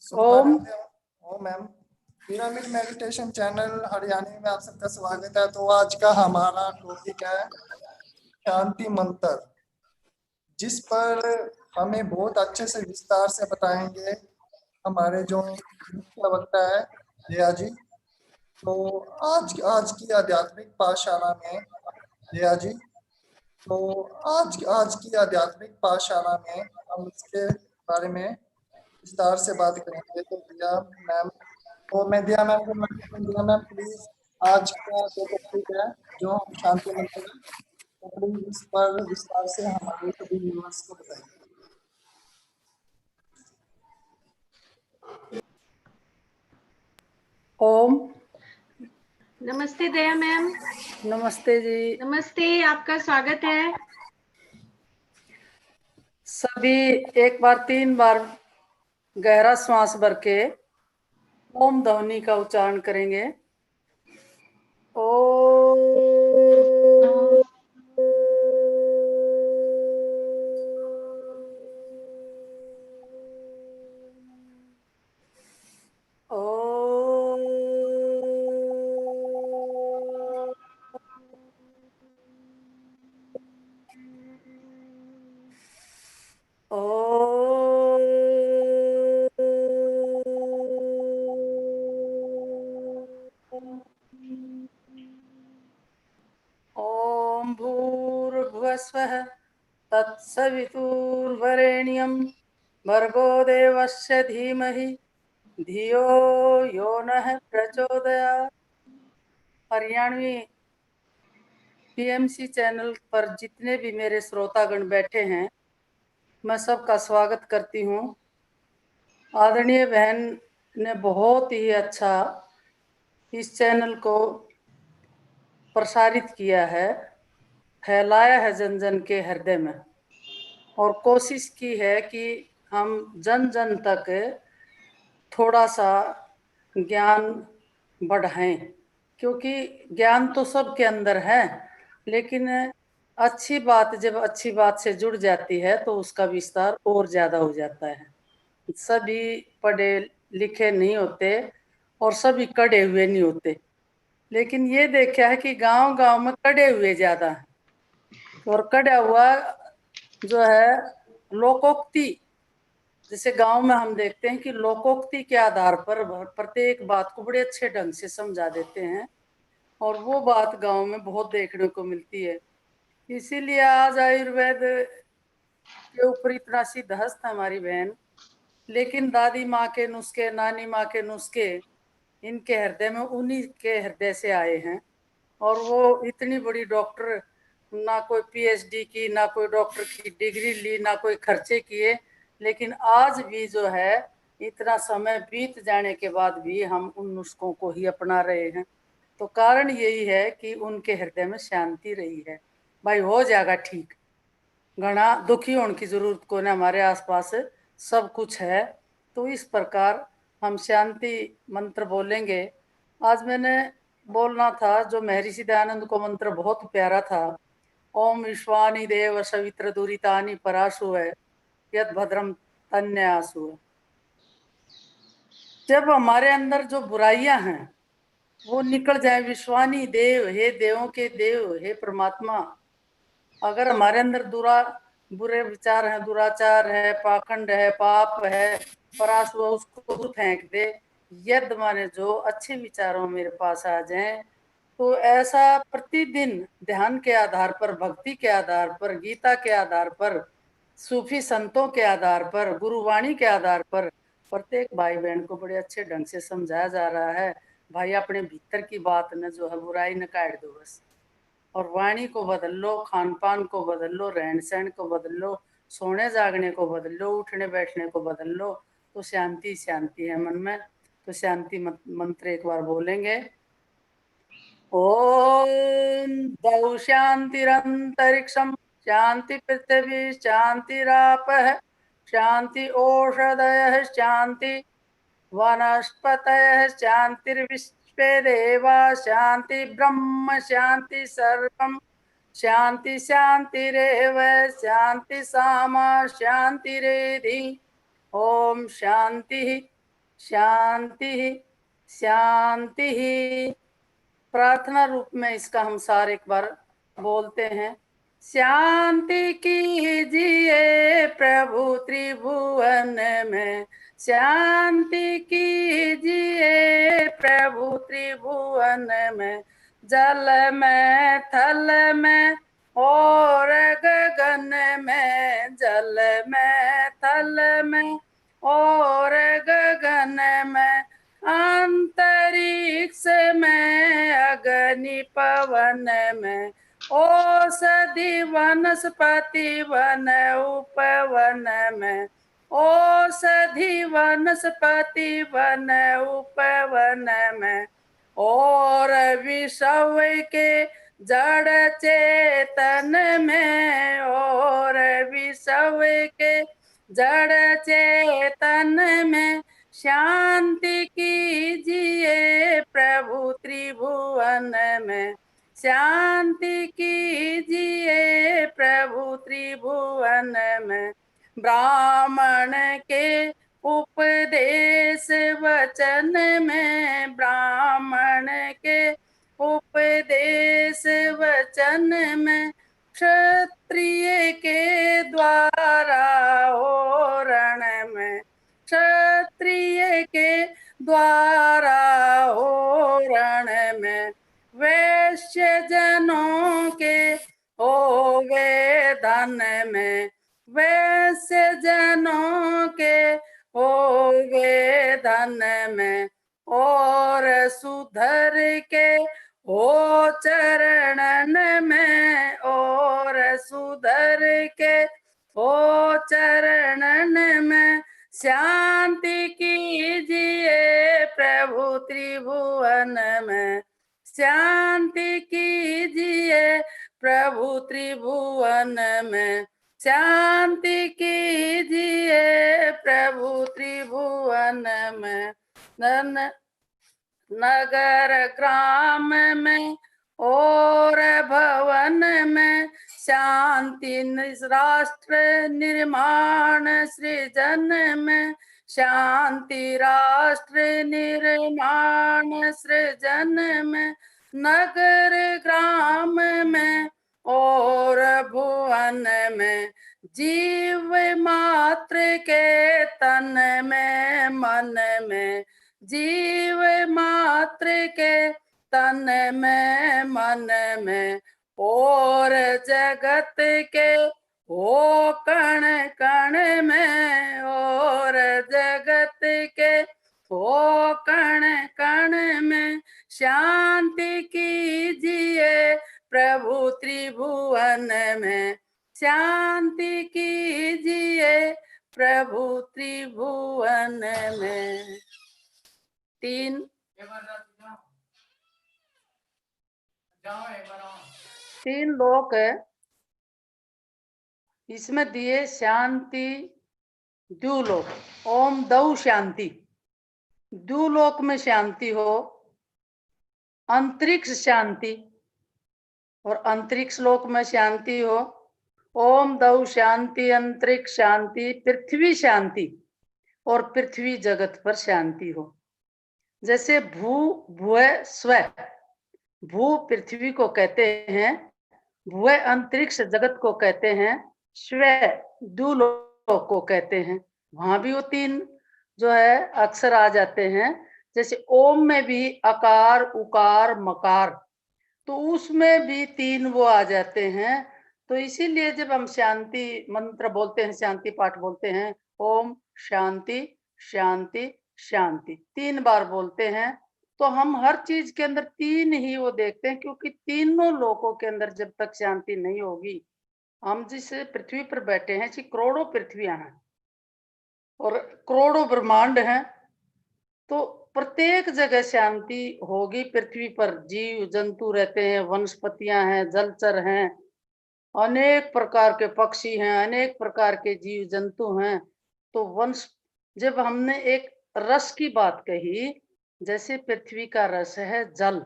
ओम Om ma'am, pyramid meditation channel Haryana में आप सबका स्वागत है। तो आज का हमारा टॉपिक है शांति मंत्र, जिस पर हमें बहुत अच्छे से विस्तार से बताएंगे हमारे जो मुख्य वक्ता है जया जी। तो आज आज की आध्यात्मिक पाठशाला में जया जी, तो आज आज की आध्यात्मिक पाठशाला में हम इसके बारे में विस्तार से बात करेंगे। तो दिया मैम, तो मैं दिया मैम को माइक्रोफोन दिया। मैम प्लीज, आज का जो टॉपिक है जो हम शांति मंत्र है, तो प्लीज इस पर विस्तार से हमारे सभी व्यूअर्स को बताइए। ओम। नमस्ते दया मैम। नमस्ते जी। नमस्ते, आपका स्वागत है। सभी एक बार 3 बार गहरा श्वास भर के ओम ध्वनि का उच्चारण करेंगे। ओम। ओम भूर्भुवस्वः तत्सवितुर्वरेण्यं भर्गो देवस्य धीमहि धियो यो नः प्रचोदयात्। हरियाणवी पीएमसी चैनल पर जितने भी मेरे श्रोतागण बैठे हैं, मैं सबका स्वागत करती हूँ। आदरणीय बहन ने बहुत ही अच्छा इस चैनल को प्रसारित किया है, फैलाया है जन जन के हृदय में, और कोशिश की है कि हम जन जन तक थोड़ा सा ज्ञान बढ़ाएं, क्योंकि ज्ञान तो सबके अंदर है, लेकिन अच्छी बात जब अच्छी बात से जुड़ जाती है तो उसका विस्तार और ज़्यादा हो जाता है। सभी पढ़े लिखे नहीं होते और सभी कड़े हुए नहीं होते, लेकिन ये देखा है कि गांव गांव में कड़े हुए ज़्यादा हैं, और कड़ा हुआ जो है लोकोक्ति, जैसे गांव में हम देखते हैं कि लोकोक्ति के आधार पर प्रत्येक बात को बड़े अच्छे ढंग से समझा देते हैं, और वो बात गांव में बहुत देखने को मिलती है। इसीलिए आज आयुर्वेद के ऊपर इतना सिद्धहस्त है हमारी बहन, लेकिन दादी माँ के नुस्खे, नानी माँ के नुस्खे इनके हृदय में उन्हीं के हृदय से आए हैं, और वो इतनी बड़ी डॉक्टर, ना कोई पीएचडी की, ना कोई डॉक्टर की डिग्री ली, ना कोई खर्चे किए, लेकिन आज भी जो है इतना समय बीत जाने के बाद भी हम उन नुस्खों को ही अपना रहे हैं। तो कारण यही है कि उनके हृदय में शांति रही है। भाई हो जाएगा ठीक, घना दुखी होने की जरूरत को ना, हमारे आसपास सब कुछ है। तो इस प्रकार हम शांति मंत्र बोलेंगे। आज मैंने बोलना था जो महर्षि दयानंद को मंत्र बहुत प्यारा था, ओम विश्वानि देव सवित्र दुरितानि परासु है यद भद्रम तन्यासु। जब हमारे अंदर जो बुराइयां हैं वो निकल जाए, विश्वानी देव, हे देवों के देव, हे परमात्मा, अगर हमारे अंदर बुरे विचार हैं, दुराचार है, पाखंड है, पाप है, परास, वो उसको दूर फेंक दे। यद माने जो अच्छे विचारों मेरे पास आ जाएं, तो ऐसा प्रतिदिन ध्यान के आधार पर, भक्ति के आधार पर, गीता के आधार पर, सूफी संतों के आधार पर, गुरुवाणी के आधार पर प्रत्येक भाई बहन को बड़े अच्छे ढंग से समझाया जा रहा है। भाई अपने भीतर की बात न जो है बुराई न काट दो बस, और वाणी को बदल लो, खान पान को बदल लो, रहन सहन को बदल लो, सोने जागने को बदल लो, उठने बैठने को बदल लो, तो शांति शांति है मन में। तो शांति मंत्र एक बार बोलेंगे। ओम द्यौ शांतिरंतरिक्षम शांति पृथ्वी शांतिरापः शांति ओषधयः शांति वनस्पतयः शांतिर्विश्वे देवा शांति ब्रह्म शांति सर्वं शांति शांतिरेव शांति सामा शांतिरेधि। ओम शांति शांति शांति। प्रार्थना रूप में इसका हम सार एक बार बोलते हैं। शांति कीजिए प्रभु त्रिभुवन में, शांति कीजिए प्रभु त्रिभुवन में, जल में थल में और गगन में, जल में थल में और गगन में, अंतरिक्ष में अग्नि पवन में, औषधि वनस्पति वन उपवन में, औषधि वनस्पति वन उपवन में, और विश्व के जड़ चेतन में, और विश्व के जड़ चेतन में, शांति कीजिए प्रभु त्रिभुवन में, शांति कीजिए प्रभु त्रिभुवन में। ब्राह्मण के उपदेश वचन में, ब्राह्मण के उपदेश वचन में, क्षत्रिय के द्वारा हो रण में, क्षत्रिय के द्वारा हो रण में, वैश्य जनों के होवे धन में, वैश्य जनों के होवे धन में, और सुधर के हो चरणन में, और सुधर के हो चरणन में, शांति कीजिए प्रभु त्रिभुवन में, शांति कीजिए प्रभु त्रिभुवन में, शांति कीजिए प्रभु त्रिभुवन में। नगर ग्राम में और भवन में, शांति राष्ट्र निर्माण सृजन में, शांति राष्ट्र निर्माण सृजन में, नगर ग्राम में और भुवन में, जीव मात्र के तन में मन में, जीव मात्र के तन में मन में, और जगत के हो कण कण में, और जगत के हो कण कण में, शांति कीजिए प्रभु त्रिभुवन में, शांति कीजिए प्रभु त्रिभुवन में। तीन लोक है, इसमें दिए शांति द्युलोक, ओम दौ शांति, द्युलोक में शांति हो, अंतरिक्ष शांति और अंतरिक्ष लोक में शांति हो, ओम दौ शांति, अंतरिक्ष शांति, पृथ्वी शांति और पृथ्वी जगत पर शांति हो। जैसे भू भुव स्व, भू पृथ्वी को कहते हैं, भुव अंतरिक्ष जगत को कहते हैं, स्व द्युलोक को कहते हैं। वहां भी वो तीन जो है अक्षर आ जाते हैं। जैसे ओम में भी अकार उकार मकार, तो उसमें भी तीन वो आ जाते हैं। तो इसीलिए जब हम शांति मंत्र बोलते हैं, शांति पाठ बोलते हैं, ओम शांति शांति शांति 3 बार बोलते हैं, तो हम हर चीज के अंदर 3 ही वो देखते हैं, क्योंकि तीनों लोकों के अंदर जब तक शांति नहीं होगी, हम जिस पृथ्वी पर बैठे हैं, ऐसी करोड़ों पृथ्वियां हैं और करोड़ों ब्रह्मांड हैं, तो प्रत्येक जगह शांति होगी। पृथ्वी पर जीव जंतु रहते हैं, वनस्पतियां हैं, जलचर हैं, अनेक प्रकार के पक्षी हैं, अनेक प्रकार के जीव जंतु हैं। तो वंश, जब हमने एक रस की बात कही, जैसे पृथ्वी का रस है जल,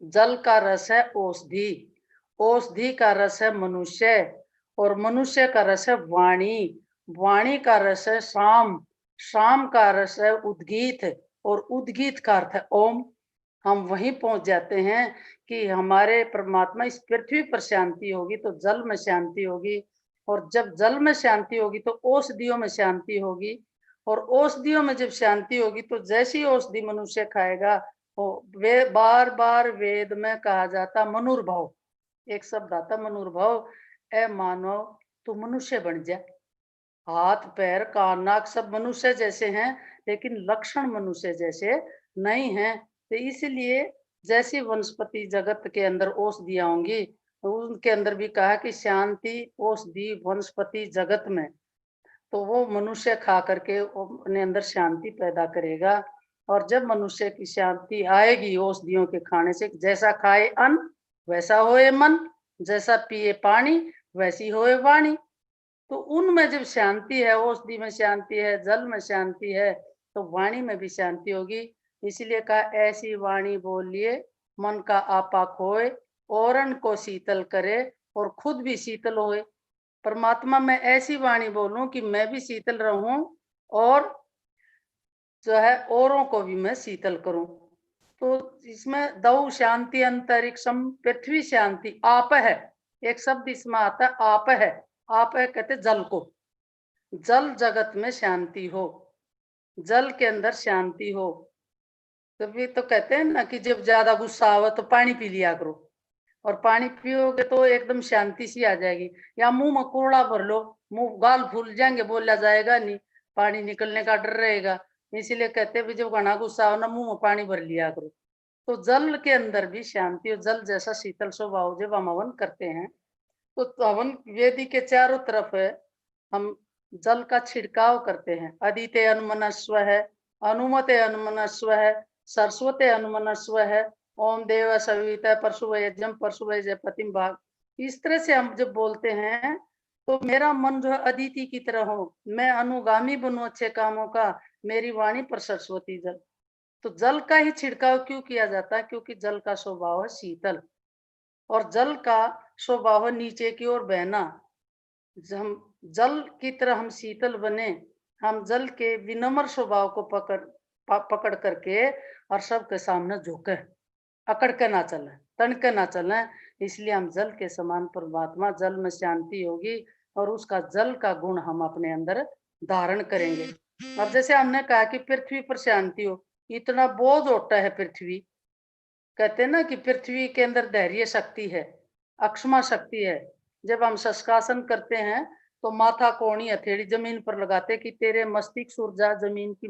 जल का रस है औषधि, औषधि का रस है मनुष्य, और मनुष्य का रस है वाणी, वाणी का रस है शाम, शाम का रस है उद्गीत, और उद्गीत का अर्थ है ओम। हम वहीं पहुंच जाते हैं कि हमारे परमात्मा, इस पृथ्वी पर शांति होगी तो जल में शांति होगी, और जब जल में शांति होगी तो औषधियों में शांति होगी, और औषधियों में जब शांति होगी तो जैसी औषधि मनुष्य खाएगा, वो वे बार बार वेद में कहा जाता मनुर्भाव, एक शब्द आता मनुर्भाव, ए मानव तू मनुष्य बन जा। हाथ पैर कान नाक सब मनुष्य जैसे हैं, लेकिन लक्षण मनुष्य जैसे नहीं हैं। तो इसलिए जैसी वनस्पति जगत के अंदर औषधियां होंगी, उनके अंदर भी कहा कि शांति औषधि वनस्पति जगत में, तो वो मनुष्य खा करके वो अपने अंदर शांति पैदा करेगा। और जब मनुष्य की शांति आएगी औषधियों के खाने से, जैसा खाए अन्न वैसा होए मन, जैसा पिए पानी वैसी होए वाणी। तो उनमें जब शांति है, औषधि में शांति है, जल में शांति है, तो वाणी में भी शांति होगी। इसलिए कहा ऐसी वाणी बोलिए मन का आपा खोए, औरन को शीतल करे और खुद भी शीतल होए। परमात्मा मैं ऐसी वाणी बोलूं कि मैं भी शीतल रहूं और जो है औरों को भी मैं शीतल करूं। तो इसमें दौ शांति अंतरिक्षम, पृथ्वी शांति आप है, एक शब्द इसमें आता है आप है। आप है कहते जल को, जल जगत में शांति हो, जल के अंदर शांति हो। तभी तो कहते हैं ना कि जब ज्यादा गुस्सा आवे तो पानी पी लिया करो, और पानी पियोगे तो एकदम शांति सी आ जाएगी। या मुंह में कोड़ा भर लो, मुंह गाल फूल जाएंगे, बोला जाएगा नहीं, पानी निकलने का डर रहेगा। इसीलिए कहते हैं जब घना गुस्सा हो ना, मुंह में पानी भर लिया करो। तो जल के अंदर भी शांति, और जल जैसा शीतल स्वभाव जब हम हवन करते हैं, तो हवन वेदी के चारों तरफ है, हम जल का छिड़काव करते हैं। अदिते अनुमनस्व है, अनुमते अनुमनस्व है, सरस्वते अनुमनस्व है, ओम देव सविता परशुव यज्ञम परशुव जयपतिम भाग। इस तरह से हम जब बोलते हैं तो मेरा मन जो है अदिति की तरह हो, मैं अनुगामी बनूं अच्छे कामों का, मेरी वाणी पर सरस्वती जल। तो जल का ही छिड़काव क्यों किया जाता है? क्योंकि जल का स्वभाव है शीतल, और जल का स्वभाव है नीचे की ओर बहना। हम जल की तरह हम शीतल बने, हम जल के विनम्र स्वभाव को पकड़ करके और सबके सामने झुके, अकड़ के ना चले, तन के ना चले। इसलिए हम जल के समान परमात्मा, जल में शांति होगी और उसका जल का गुण हम अपने अंदर धारण करेंगे। अब जैसे हमने कहा कि पृथ्वी पर शांति हो, इतना बोझ उठता है पृथ्वी। कहते हैं ना कि पृथ्वी के अंदर धैर्य शक्ति है, अक्षमा शक्ति है। जब हम शस्कासन करते हैं तो माथा कोणी हथेली जमीन पर लगाते कि तेरे मस्तिष्क ऊर्जा, जमीन की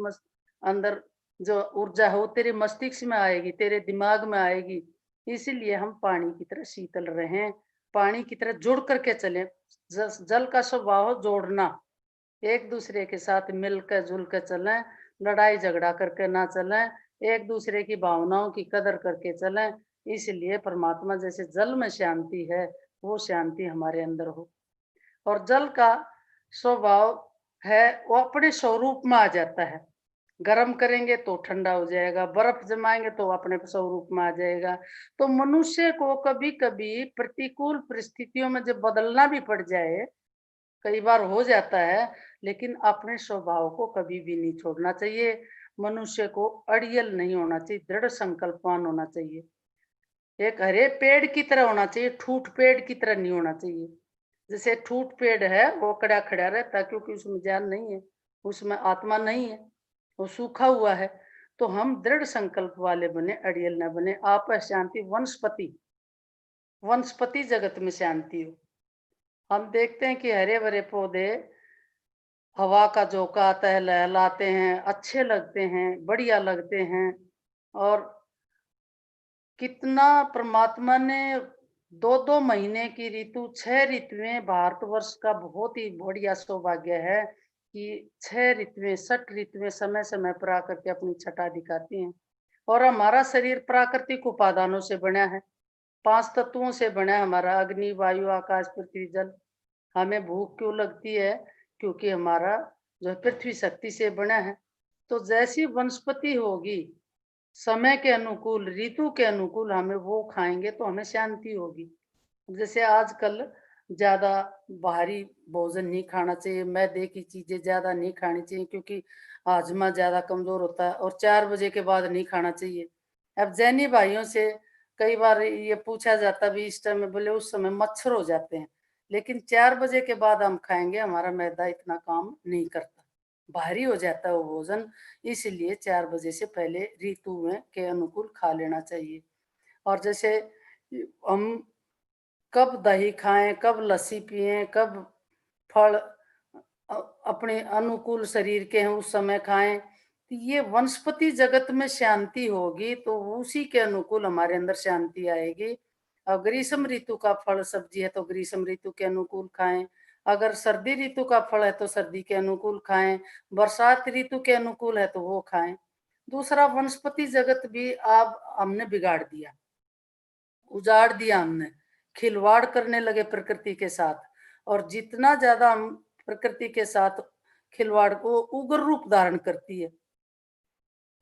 अंदर जो ऊर्जा है वो तेरे मस्तिष्क में आएगी, तेरे दिमाग में आएगी। इसीलिए हम पानी की तरह शीतल रहें, पानी की तरह जुड़ करके चलें। जल का स्वभाव जोड़ना, एक दूसरे के साथ मिलकर जुलकर चलें, लड़ाई झगड़ा करके ना चलें, एक दूसरे की भावनाओं की कदर करके चलें। इसलिए परमात्मा जैसे जल में शांति है, वो शांति हमारे अंदर हो। और जल का स्वभाव है वो अपने स्वरूप में आ जाता है। गर्म करेंगे तो ठंडा हो जाएगा, बर्फ जमाएंगे तो अपने स्वरूप में आ जाएगा। तो मनुष्य को कभी कभी प्रतिकूल परिस्थितियों में जब बदलना भी पड़ जाए, कई बार हो जाता है, लेकिन अपने स्वभाव को कभी भी नहीं छोड़ना चाहिए। मनुष्य को अड़ियल नहीं होना चाहिए, दृढ़ संकल्पवान होना चाहिए। एक हरे पेड़ की तरह होना चाहिए, ठूठ पेड़ की तरह नहीं होना चाहिए। जैसे ठूठ पेड़ है वो कड़ा खड़ा रहता है, क्योंकि उसमें जान नहीं है, उसमें आत्मा नहीं है, वो सूखा हुआ है। तो हम दृढ़ संकल्प वाले बने, अड़ियल न बने। आप शांति वनस्पति, वनस्पति जगत में शांति हो। हम देखते हैं कि हरे भरे पौधे, हवा का झोंका आता है, लहलाते हैं, अच्छे लगते हैं, बढ़िया लगते हैं। और कितना परमात्मा ने 2-2 महीने की ऋतु, 6 ऋतुएं, भारतवर्ष का बहुत ही बढ़िया सौभाग्य है कि 6 ऋतुएं, 6 ऋतुएं समय समय पर आकर के अपनी छटा दिखाती हैं। और हमारा शरीर प्राकृतिक उपादानों से बना है, 5 तत्वों से बना है हमारा, अग्नि वायु आकाश पृथ्वी जल। हमें भूख क्यों लगती है? क्योंकि हमारा जो पृथ्वी शक्ति से बना है। तो जैसी वनस्पति होगी, समय के अनुकूल, ऋतु के अनुकूल हमें वो खाएंगे तो हमें शांति होगी। जैसे आजकल ज़्यादा बाहरी भोजन नहीं खाना चाहिए, मैदे की चीज़ें ज़्यादा नहीं खानी चाहिए क्योंकि हाजमा ज़्यादा कमज़ोर होता है, और 4 बजे के बाद नहीं खाना चाहिए। अब जैनी भाइयों से कई बार ये पूछा जाता भी इस टाइम में, बोले उस समय मच्छर हो जाते हैं, लेकिन 4 बजे के बाद हम खाएँगे, हमारा मैदा इतना काम नहीं करता, भारी हो जाता है वो भोजन, इसलिए 4 बजे से पहले ऋतु में के अनुकूल खा लेना चाहिए। और जैसे हम कब दही खाएं, कब लस्सी पिएं, कब फल अपने अनुकूल शरीर के हैं उस समय खाएं, तो ये वनस्पति जगत में शांति होगी तो उसी के अनुकूल हमारे अंदर शांति आएगी। अब ग्रीष्म ऋतु का फल सब्जी है तो ग्रीष्म ऋतु के अनुकूल खाएं, अगर सर्दी ऋतु का फल है तो सर्दी के अनुकूल खाएं, बरसात ऋतु के अनुकूल है तो वो खाएं। दूसरा, वनस्पति जगत भी आप हमने बिगाड़ दिया, उजाड़ दिया हमने, खिलवाड़ करने लगे प्रकृति के साथ, और जितना ज्यादा हम प्रकृति के साथ खिलवाड़ को उग्र रूप धारण करती है।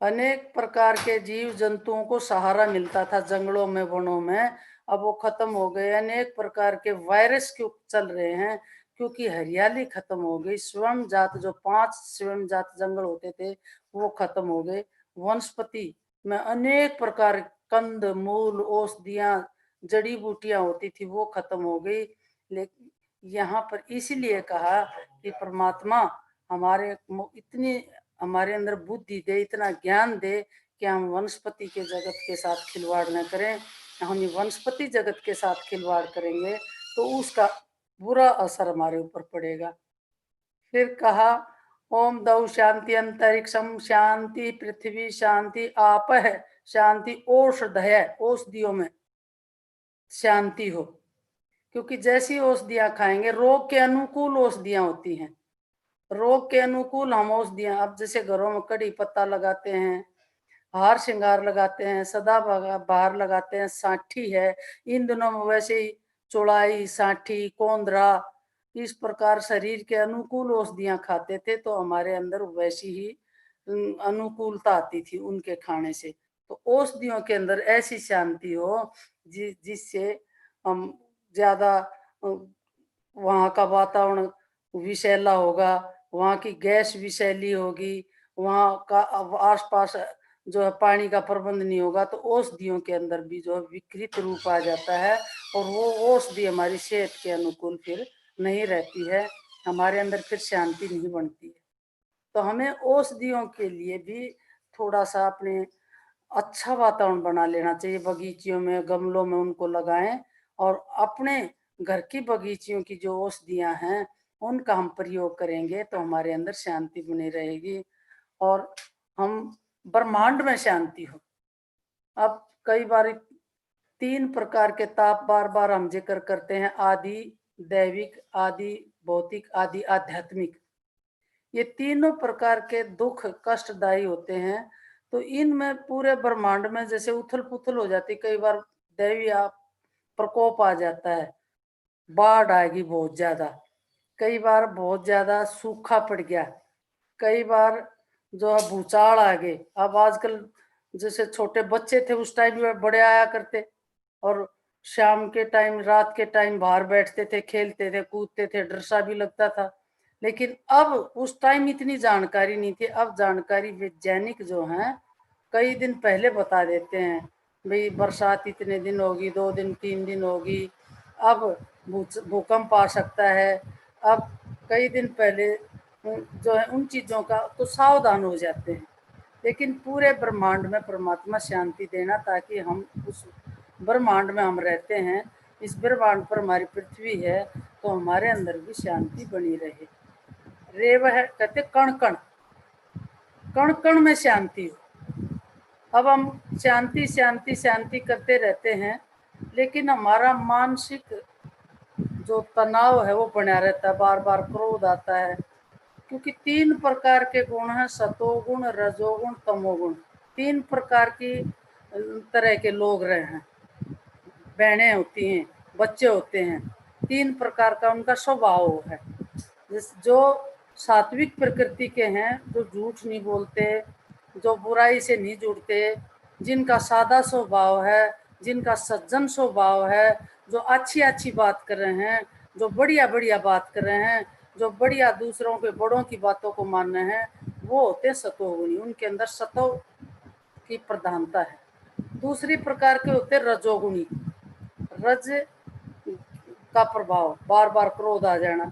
अनेक प्रकार के जीव जंतुओं को सहारा मिलता था जंगलों में, वनों में, अब वो खत्म हो गए। अनेक प्रकार के वायरस क्यों चल रहे हैं? क्योंकि हरियाली खत्म हो गई। स्वयं जात, जो 5 स्वयं जात जंगल होते थे वो खत्म हो गए। वनस्पति में अनेक प्रकार कंद मूल औषधियां जड़ी बूटियां होती थी वो खत्म हो गई। लेकिन यहाँ पर इसीलिए कहा कि परमात्मा हमारे इतनी हमारे अंदर बुद्धि दे, इतना ज्ञान दे कि हम वनस्पति के जगत के साथ खिलवाड़ न करें। हम ये वनस्पति जगत के साथ खिलवाड़ करेंगे तो उसका बुरा असर हमारे ऊपर पड़ेगा। फिर कहा, ओम दौ शांति अंतरिक्षम शांति पृथ्वी शांति आपः शांति औषधय, औषधियों में शांति हो। क्योंकि जैसी औषधियां खाएंगे, रोग के अनुकूल औषधियां होती हैं, रोग के अनुकूल हम औषधियां, अब जैसे घरों में कड़ी पत्ता लगाते हैं, हार श्रृंगार लगाते हैं, सदा बहार लगाते हैं, साठी है, इन दिनों में वैसे ही चौड़ाई, साठी, कोंदरा, इस प्रकार शरीर के अनुकूल औषधियां खाते थे तो हमारे अंदर वैसी ही अनुकूलता आती थी उनके खाने से। तो औषधियों के अंदर ऐसी शांति हो जिससे हम ज्यादा वहाँ का वातावरण विषैला होगा, वहाँ की गैस विषैली होगी, वहाँ का आसपास जो है पानी का प्रबंध नहीं होगा, तो औषधियों के अंदर भी जो है विकृत रूप आ जाता है और वो औषधि हमारी सेहत के अनुकूल फिर नहीं रहती है, हमारे अंदर फिर शांति नहीं बनती है। तो हमें औषधियों के लिए भी थोड़ा सा अपने अच्छा वातावरण बना लेना चाहिए, बगीचियों में, गमलों में उनको लगाएं, और अपने घर की बगीचियों की जो औषधियां हैं उनका हम प्रयोग करेंगे तो हमारे अंदर शांति बनी रहेगी और हम ब्रह्मांड में शांति हो। अब कई बार 3 प्रकार के ताप बार बार हम जिक्र करते हैं, आदि दैविक, आदि भौतिक, आदि आध्यात्मिक। ये तीनों प्रकार के दुख कष्टदायी होते हैं, तो इनमें पूरे ब्रह्मांड में जैसे उथल पुथल हो जाती, कई बार दैवी प्रकोप आ जाता है, बाढ़ आएगी बहुत ज्यादा, कई बार बहुत ज्यादा सूखा पड़ गया, कई बार जो है भूचाल आ गए। अब आजकल जैसे छोटे बच्चे थे उस टाइम में बड़े आया करते, और शाम के टाइम, रात के टाइम बाहर बैठते थे, खेलते थे, कूदते थे, डर सा भी लगता था। लेकिन अब उस टाइम इतनी जानकारी नहीं थी, अब जानकारी वैज्ञानिक जो हैं कई दिन पहले बता देते हैं, भाई बरसात इतने दिन होगी, 2 दिन 3 दिन होगी, अब भूकंप आ सकता है। अब कई दिन पहले जो है उन चीज़ों का तो सावधान हो जाते हैं। लेकिन पूरे ब्रह्मांड में परमात्मा शांति देना, ताकि हम उस ब्रह्मांड में हम रहते हैं, इस ब्रह्मांड पर हमारी पृथ्वी है तो हमारे अंदर भी शांति बनी रहे। रेव है, कहते कण कण, कण कण में शांति हो। अब हम शांति शांति शांति करते रहते हैं, लेकिन हमारा मानसिक जो तनाव है वो बना रहता है, बार बार क्रोध आता है, क्योंकि 3 प्रकार के गुण हैं, सतोगुण, रजोगुण, तमोगुण। 3 प्रकार की तरह के लोग रहे हैं, बहनें होती हैं, बच्चे होते हैं, 3 प्रकार का उनका स्वभाव है। जो सात्विक प्रकृति के हैं, जो झूठ नहीं बोलते, जो बुराई से नहीं जुड़ते, जिनका सादा स्वभाव है, जिनका सज्जन स्वभाव है, जो अच्छी अच्छी बात कर रहे हैं, जो बढ़िया बढ़िया बात कर रहे हैं, जो बढ़िया दूसरों के बड़ों की बातों को मान रहे हैं, वो होते सतोगुणी, उनके अंदर सतो की प्रधानता है। दूसरी प्रकार के होते रजोगुणी, रज का प्रभाव, बार बार क्रोध आ जाना,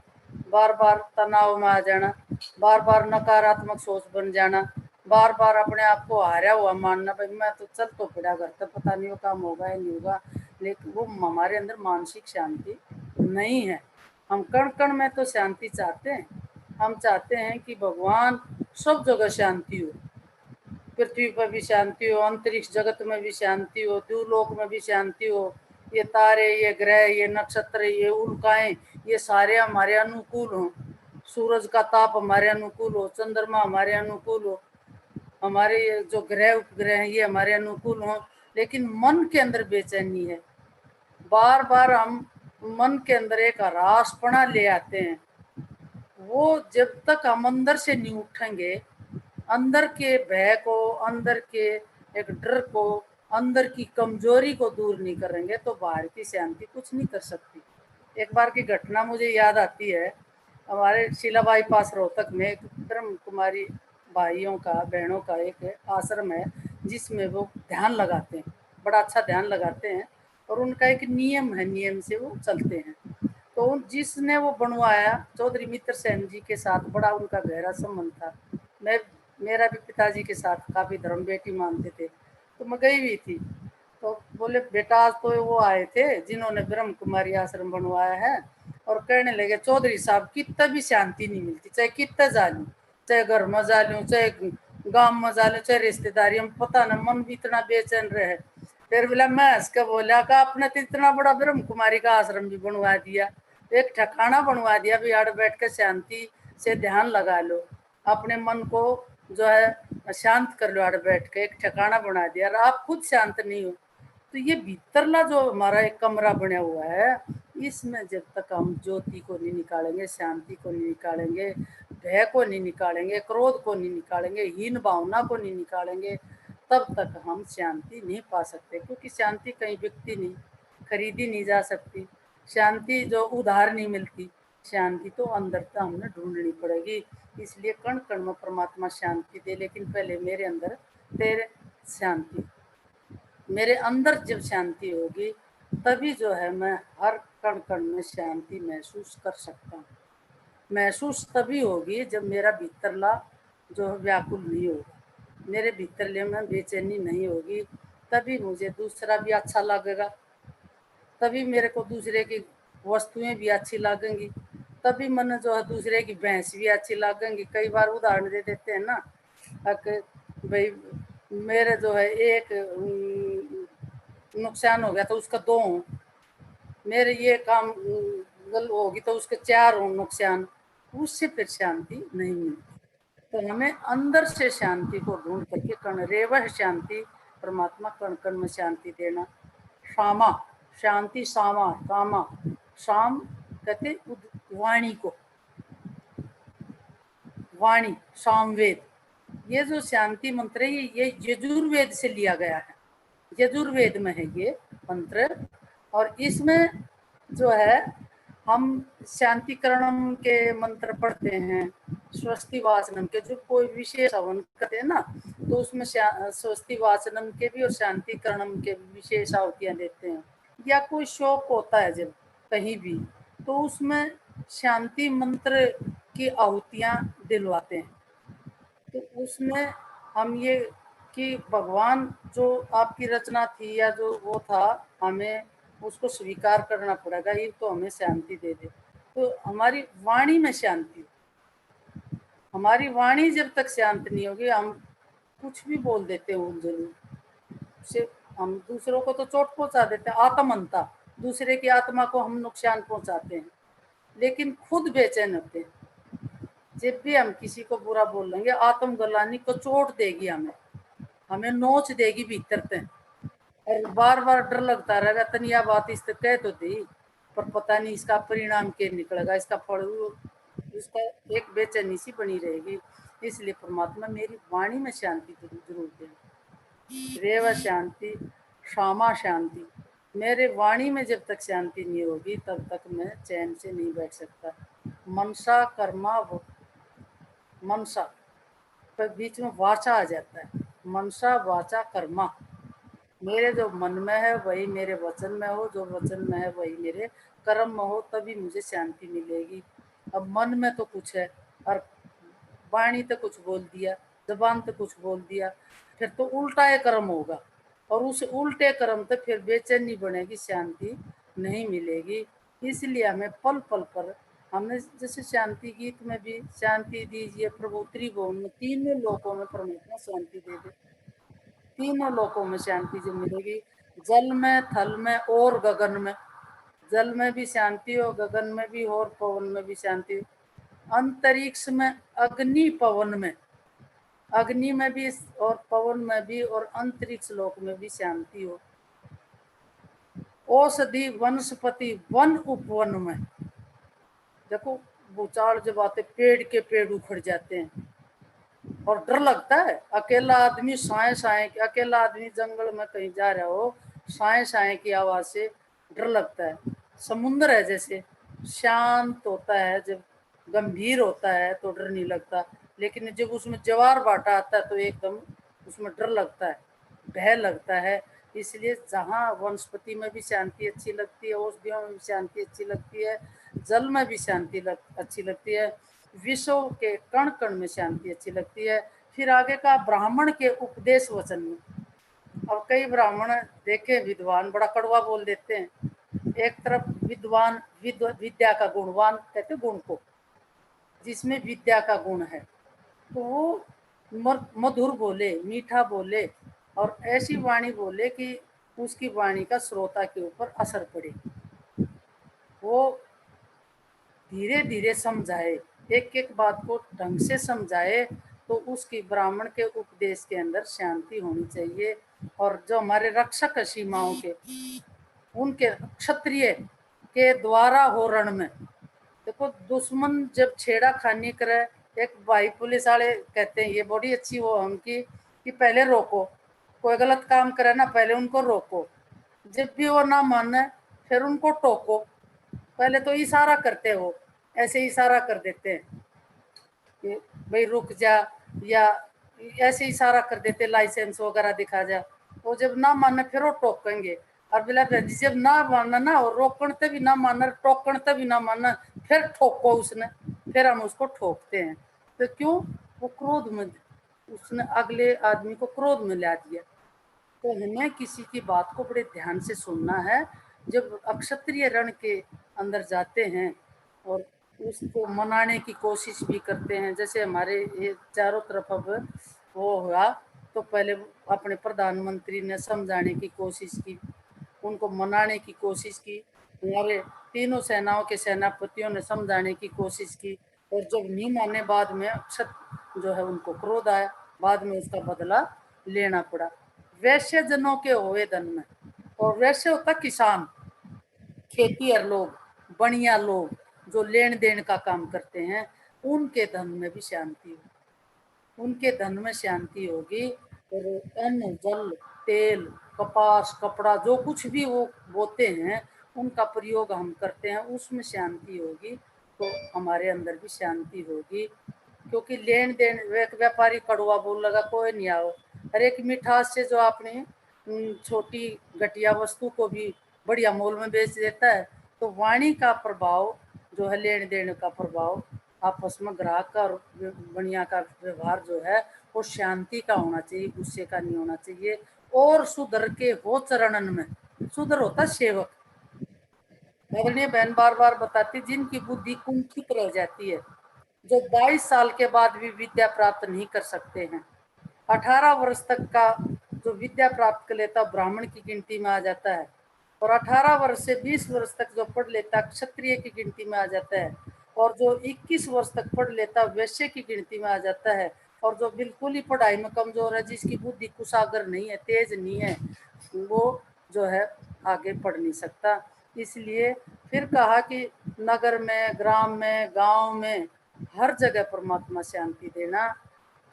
बार बार तनाव में आ जाना, बार बार नकारात्मक सोच बन जाना, बार बार अपने आप को हारा हुआ मानना, भाई मैं तो चल तो पड़ा घर तक, पता नहीं वो काम होगा या नहीं होगा, लेकिन वो हमारे अंदर मानसिक शांति नहीं है। हम कण कण में तो शांति चाहते हैं। हम चाहते हैं कि भगवान सब जगह शांति हो, पृथ्वी पर भी शांति हो, अंतरिक्ष जगत में भी शांति हो, द्यूलोक में भी शांति हो, ये तारे, ये ग्रह, ये नक्षत्र, ये उल्काएं, ये सारे हमारे अनुकूल हों, सूरज का ताप हमारे अनुकूल हो, चंद्रमा हमारे अनुकूल हो, हमारे ये जो ग्रह उपग्रह हैं ये हमारे अनुकूल हों। लेकिन मन के अंदर बेचैनी है, बार बार हम मन के अंदर एक हरासपना ले आते हैं। वो जब तक हम अंदर से नहीं उठेंगे, अंदर के भय को, अंदर के एक डर को, अंदर की कमजोरी को दूर नहीं करेंगे, तो बाहर की शांति कुछ नहीं कर सकती। एक बार की घटना मुझे याद आती है। हमारे शीला बाईपास रोहतक में एक ब्रह्म कुमारी भाइयों का, बहनों का एक आश्रम है, जिसमें वो ध्यान लगाते हैं, बड़ा अच्छा ध्यान लगाते हैं, और उनका एक नियम है, नियम से वो चलते हैं। तो जिसने वो बनवाया, चौधरी मित्र सेन जी के साथ बड़ा उनका गहरा संबंध था। मेरा भी पिताजी के साथ काफ़ी धर्म बेटी मानते थे, तो मैं गई हुई थी। तो बोले बेटा आज तो वो आए थे जिन्होंने ब्रह्म कुमारी आश्रम बनवाया है, और कहने लगे चौधरी साहब कितना भी शांति नहीं मिलती, चाहे कितना जा लूँ, चाहे घर में जा लूँ, चाहे गाँव में जा लूँ, चाहे रिश्तेदारी में, पता न मन भी इतना बेचैन रहे। फिर बोला, मैं हंस के बोला का आपने तो इतना बड़ा ब्रह्म कुमारी का आश्रम भी बनवा दिया, एक ठिकाना बनवा दिया, भी आड़ बैठ कर शांति से ध्यान लगा लो, अपने मन को जो है शांत कर लो, आड़ बैठ के एक ठिकाना बना दिया, और आप खुद शांत नहीं हो। तो ये भीतरला जो हमारा एक कमरा बना हुआ है, इसमें जब तक हम ज्योति को नहीं निकालेंगे, शांति को नहीं निकालेंगे, भय को नहीं निकालेंगे, क्रोध को नहीं निकालेंगे, हीन भावना को नहीं निकालेंगे, तब तक हम शांति नहीं पा सकते। क्योंकि शांति कहीं बिकती नहीं, खरीदी नहीं जा सकती, शांति जो उधार नहीं मिलती, शांति तो अंदर से हमने ढूंढनी पड़ेगी। इसलिए कण कण में परमात्मा शांति दे, लेकिन पहले मेरे अंदर तेरे शांति, मेरे अंदर जब शांति होगी, तभी जो है मैं हर कण कण में शांति महसूस कर सकता हूँ। महसूस तभी होगी जब मेरा भीतरला जो है व्याकुल नहीं होगा, मेरे भीतरले में बेचैनी नहीं होगी, तभी मुझे दूसरा भी अच्छा लगेगा, तभी मेरे को दूसरे की वस्तुएं भी अच्छी लगेंगी, तभी मन जो है दूसरे की भैंस भी अच्छी लगेंगी। कई बार उदाहरण दे देते हैं ना, भाई मेरे जो है एक नुकसान हो गया तो उसका दो हो, मेरे ये काम गल होगी तो उसके चार हो नुकसान, उससे फिर शांति नहीं मिलती। तो हमें अंदर से शांति को ढूंढ करके कण रेवह शांति, परमात्मा कण कण में शांति देना। शामा शांति, सामा कामा, शाम कहते वाणी को, वाणी सामवेद, ये जो शांति मंत्र है ये यजुर्वेद से लिया गया है, यजुर्वेद में है ये मंत्र। और इसमें जो है हम शांतिकरणम के मंत्र पढ़ते हैं, स्वस्ति वाचनम के, जो कोई विशेष हवन करते हैं ना, तो उसमें स्वस्ति वाचनम के भी और शांतिकरणम के विशेष आहुतियाँ देते हैं। या कोई शोक होता है जब कहीं भी, तो उसमें शांति मंत्र की आहुतियाँ दिलवाते हैं। तो उसमें हम ये कि भगवान जो आपकी रचना थी या जो वो था, हमें उसको स्वीकार करना पड़ेगा, ये तो हमें शांति दे दे। तो हमारी वाणी में शांति, हमारी वाणी जब तक शांत नहीं होगी, हम कुछ भी बोल देते हैं उलझन से, हम दूसरों को तो चोट पहुंचा देते हैं, आत्महंता, दूसरे की आत्मा को हम नुकसान पहुंचाते हैं, लेकिन खुद बेचैन होते हैं। जब भी हम किसी को बुरा बोल लेंगे, आत्म गलानी को चोट देगी, हमें नोच देगी भीतर से, और बार बार डर लगता रहेगा, तनिया बात इस कह तो दी, पर पता नहीं इसका परिणाम क्या निकलेगा, इसका फल, इसका एक बेचैनी सी बनी रहेगी। इसलिए परमात्मा मेरी वाणी में शांति जरूर दे। रेव शांति, श्यामा शांति, मेरे वाणी में जब तक शांति नहीं होगी तब तक मैं चैन से नहीं बैठ सकता। मनसा कर्मा मनसा पर बीच में वाचा आ जाता है, मनसा वाचा कर्मा। मेरे जो मन में है वही मेरे वचन में हो, जो वचन में है वही मेरे कर्म में हो, तभी मुझे शांति मिलेगी। अब मन में तो कुछ है और वाणी तो कुछ बोल दिया, जबान तो कुछ बोल दिया, फिर तो उल्टा है कर्म होगा और उस उल्टे कर्म तो फिर बेचैनी बनेगी, शांति नहीं मिलेगी। इसलिए हमें पल पल पर, हमने जैसे शांति गीत में भी शांति दीजिए प्रभु त्रिभुवन में, तीनों लोकों में परमात्मा शांति दे दे। तीनों लोकों में शांति जो मिलेगी, जल में, थल में और गगन में। जल में भी शांति हो, गगन में भी हो और पवन में भी शांति हो। अंतरिक्ष में, अग्नि पवन में, अग्नि में भी और पवन में भी और अंतरिक्ष लोक में भी शांति हो। औषधि वनस्पति वन उपवन में, देखो भूचाल जब आते पेड़ के पेड़ उखड़ जाते हैं और डर लगता है। अकेला आदमी साए साए, अकेला आदमी जंगल में कहीं जा रहा हो, साए साए की आवाज से डर लगता है। समुद्र है जैसे, शांत होता है, जब गंभीर होता है तो डर नहीं लगता, लेकिन जब उसमें ज्वार भाटा आता है तो एकदम उसमें डर लगता है, भय लगता है। इसलिए जहाँ वनस्पति में भी शांति अच्छी लगती है, औषधियों में भी शांति अच्छी लगती है, जल में भी शांति अच्छी लगती है, विश्व के कण कण में शांति अच्छी लगती है। फिर आगे का ब्राह्मण के उपदेश वचन में, अब कई ब्राह्मण देखे विद्वान बड़ा कड़वा बोल देते हैं। एक तरफ विद्वान विद्या का गुणवान कहते गुण को, जिसमें विद्या का गुण है, तो वो मधुर बोले, मीठा बोले और ऐसी वाणी बोले कि उसकी वाणी का श्रोता के ऊपर असर पड़े। वो धीरे धीरे समझाए, एक एक बात को ढंग से समझाए, तो उसकी ब्राह्मण के उपदेश के अंदर शांति होनी चाहिए। और जो हमारे रक्षक सीमाओं के, उनके क्षत्रिय के द्वारा हो रण में, देखो दुश्मन जब छेड़ा खानी करे, एक भाई पुलिस वाले कहते हैं ये बड़ी अच्छी वो हमकी कि पहले रोको, कोई गलत काम करे ना पहले उनको रोको, जब भी वो ना माने फिर उनको टोको। पहले तो इशारा करते हो, ऐसे इशारा कर देते हैं कि भाई रुक जा, या ऐसे इशारा कर देते लाइसेंस वगैरह दिखा जा, वो जब ना माने फिर वो टोकेंगे। और बिला जब ना माना ना, और रोकण ते भी ना माना, टोकण ते भी ना माना, फिर ठोको उसने, फिर हम उसको ठोकते हैं। तो क्यों? वो क्रोध में, उसने अगले आदमी को क्रोध में ला दिया। तो हमें किसी की बात को बड़े ध्यान से सुनना है। जब अक्षत्रिय रण के अंदर जाते हैं और उसको मनाने की कोशिश भी करते हैं, जैसे हमारे ये चारों तरफ अब वो हुआ, तो पहले अपने प्रधानमंत्री ने समझाने की कोशिश की, उनको मनाने की कोशिश की, हमारे तीनों सेनाओं के सेनापतियों ने समझाने की कोशिश की, और जब नहीं माने बाद में अक्षत जो है उनको क्रोध आया, बाद में उसका बदला लेना पड़ा। वैश्य जनों के होए धन में, और वैश्य होता किसान, खेतीहर लोग, बनिया लोग जो लेन देन का काम करते हैं, उनके धन में भी शांति होगी, उनके धन में शांति होगी। और अन्न, जल, तेल, कपास, कपड़ा, जो कुछ भी वो बोते हैं, उनका प्रयोग हम करते हैं, उसमें शांति होगी, तो हमारे अंदर भी शांति होगी। क्योंकि लेन देन, एक व्यापारी कड़वा बोल लगा कोई नहीं आओ, हर एक मिठास से जो आपने छोटी घटिया वस्तु को भी बढ़िया मोल में बेच देता है। तो वाणी का प्रभाव जो है, लेन देन का प्रभाव, आपस में ग्राहक का और बढ़िया का व्यवहार जो है वो शांति का होना चाहिए, गुस्से का नहीं होना चाहिए। और सुधर के हो चरणन में, सुधर होता सेवक। आदरणीय बहन बार बार बताती, जिनकी बुद्धि कुंठित रह जाती है, जो 22 साल के बाद भी विद्या प्राप्त नहीं कर सकते हैं, 18 वर्ष तक का जो विद्या प्राप्त कर लेता ब्राह्मण की गिनती में आ जाता है, और 18 वर्ष से 20 वर्ष तक जो पढ़ लेता क्षत्रिय की गिनती में आ जाता है, और जो 21 वर्ष तक पढ़ लेता वैश्य की गिनती में आ जाता है, और जो बिल्कुल ही पढ़ाई में कमजोर है, जिसकी बुद्धि कुशागर नहीं है, तेज नहीं है, वो जो है आगे पढ़ नहीं सकता। इसलिए फिर कहा कि नगर में, ग्राम में, गांव में, हर जगह परमात्मा शांति देना,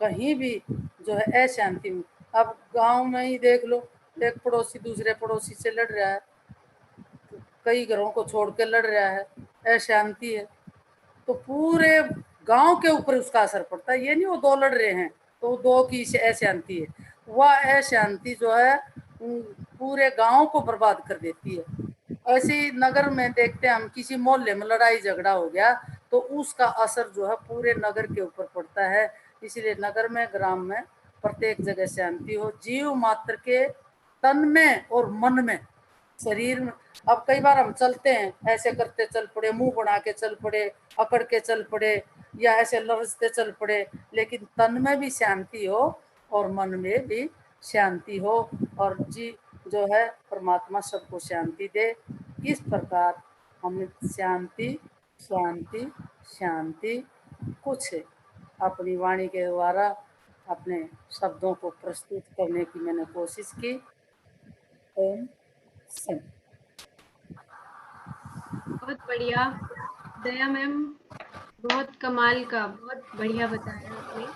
कहीं भी जो है अशांति में। अब गांव में ही देख लो, एक पड़ोसी दूसरे पड़ोसी से लड़ रहा है, कई घरों को छोड़ के लड़ रहा है, अशांति है, तो पूरे गांव के ऊपर उसका असर पड़ता है। ये नहीं वो दो लड़ रहे हैं तो दो की अशांति है, वह अशांति जो है पूरे गांव को बर्बाद कर देती है। ऐसे ही नगर में देखते हैं हम, किसी मोहल्ले में लड़ाई झगड़ा हो गया तो उसका असर जो है पूरे नगर के ऊपर पड़ता है। इसलिए नगर में, ग्राम में, प्रत्येक जगह शांति हो, जीव मात्र के तन में और मन में, शरीर में। अब कई बार हम चलते हैं, ऐसे करते चल पड़े, मुंह बना के चल पड़े, अकड़ के चल पड़े, या ऐसे लरजते चल पड़े, लेकिन तन में भी शांति हो और मन में भी शांति हो, और जी जो है परमात्मा सबको शांति दे। इस प्रकार हमें शांति शांति शांति कुछ अपनी वाणी के द्वारा अपने शब्दों को प्रस्तुत करने की मैंने कोशिश की। ओम शांति। बहुत बढ़िया दया मैम, बहुत कमाल का, बहुत बढ़िया बताया आपने।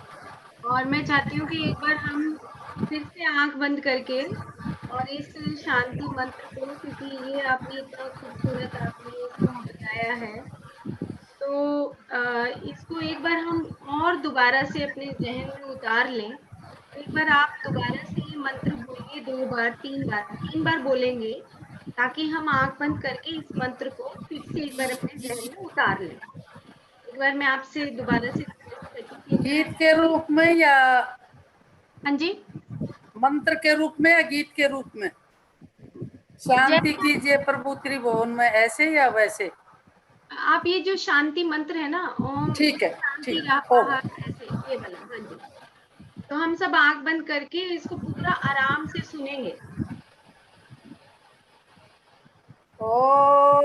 और मैं चाहती हूँ कि एक बार हम फिर से आंख बंद करके और इस शांति मंत्र को, क्योंकि ये आपने इतना खूबसूरत आपने इसको बताया है, तो इसको एक बार हम और दोबारा से अपने जहन में उतार लें। एक बार आप दोबारा से ये मंत्र बोलिए, 2 बार 3 बार बोलेंगे, ताकि हम आंख बंद करके इस मंत्र को फिर से एक बार अपने जहन में उतार लें। एक बार मैं आपसे दोबारा से रिक्वेस्ट करती हूँ कि गीत के रूप में या हाँ जी, मंत्र के रूप में या गीत के रूप में? शांति कीजिए प्रभु त्रिभुवन में, ऐसे या वैसे? आप ये जो शांति मंत्र है ना, ओम ठीक है, शांति ठीक राहा, हो। ऐसे ये वाला। हाँ जी, तो हम सब आंख बंद करके इसको पूरा आराम से सुनेंगे। ओम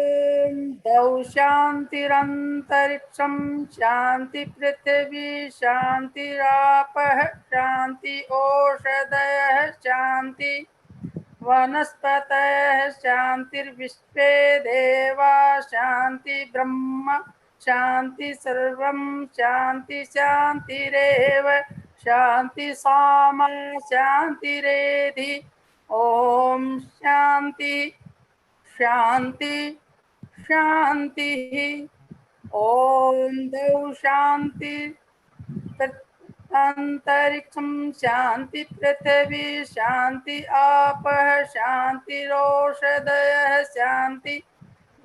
द्यौ शांतिरंतरिक्षं शांति पृथ्वी शांतिरापः शांति ओषधयः शांति वनस्पतयः शांतिर्विश्वे देवा शांति ब्रह्म शांति सर्वं शांति शांतिरेव शांति सामा शांतिरेधि। ओम शांति शांति शांति। ओम द्यौ शांति अंतरिक्षं शांति पृथ्वी शांति आपः शांतिरोषधयः शांति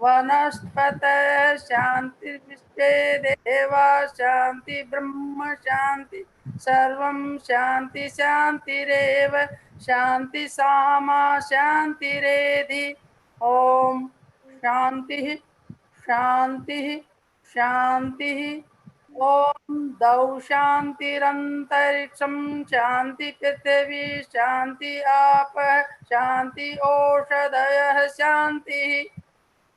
वनस्पतयः शांतिर्विश्वे देवा शांति ब्रह्म शांति सर्वं शांति शांतिरेव शांति सामा शांतिरेधि। ओम शांति शांति शांति। ओम द्यौ शांतिरंतरिक्षं शांति पृथ्वी शांति आपः शांति ओषधयः शांति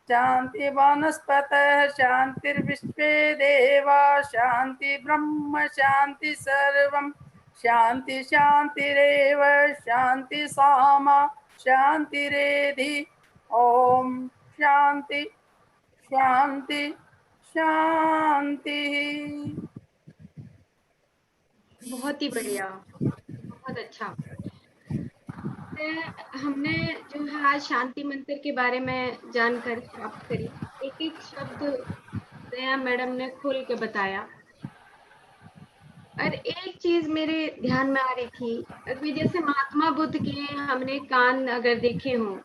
शांति वनस्पतयः शांतिर्विश्वे देवा शांति ब्रह्म शांति सर्वं शांति शांतिरेव शांति सामा शांतिरेधि। ओम शांति शांति शांति। बहुत ही बढ़िया, बहुत अच्छा। हमने जो है आज शांति मंत्र के बारे में जानकारी प्राप्त करी। एक एक शब्द दया मैडम ने खोल के बताया। और एक चीज मेरे ध्यान में आ रही थी, अभी जैसे महात्मा बुद्ध के हमने कान अगर देखे हों,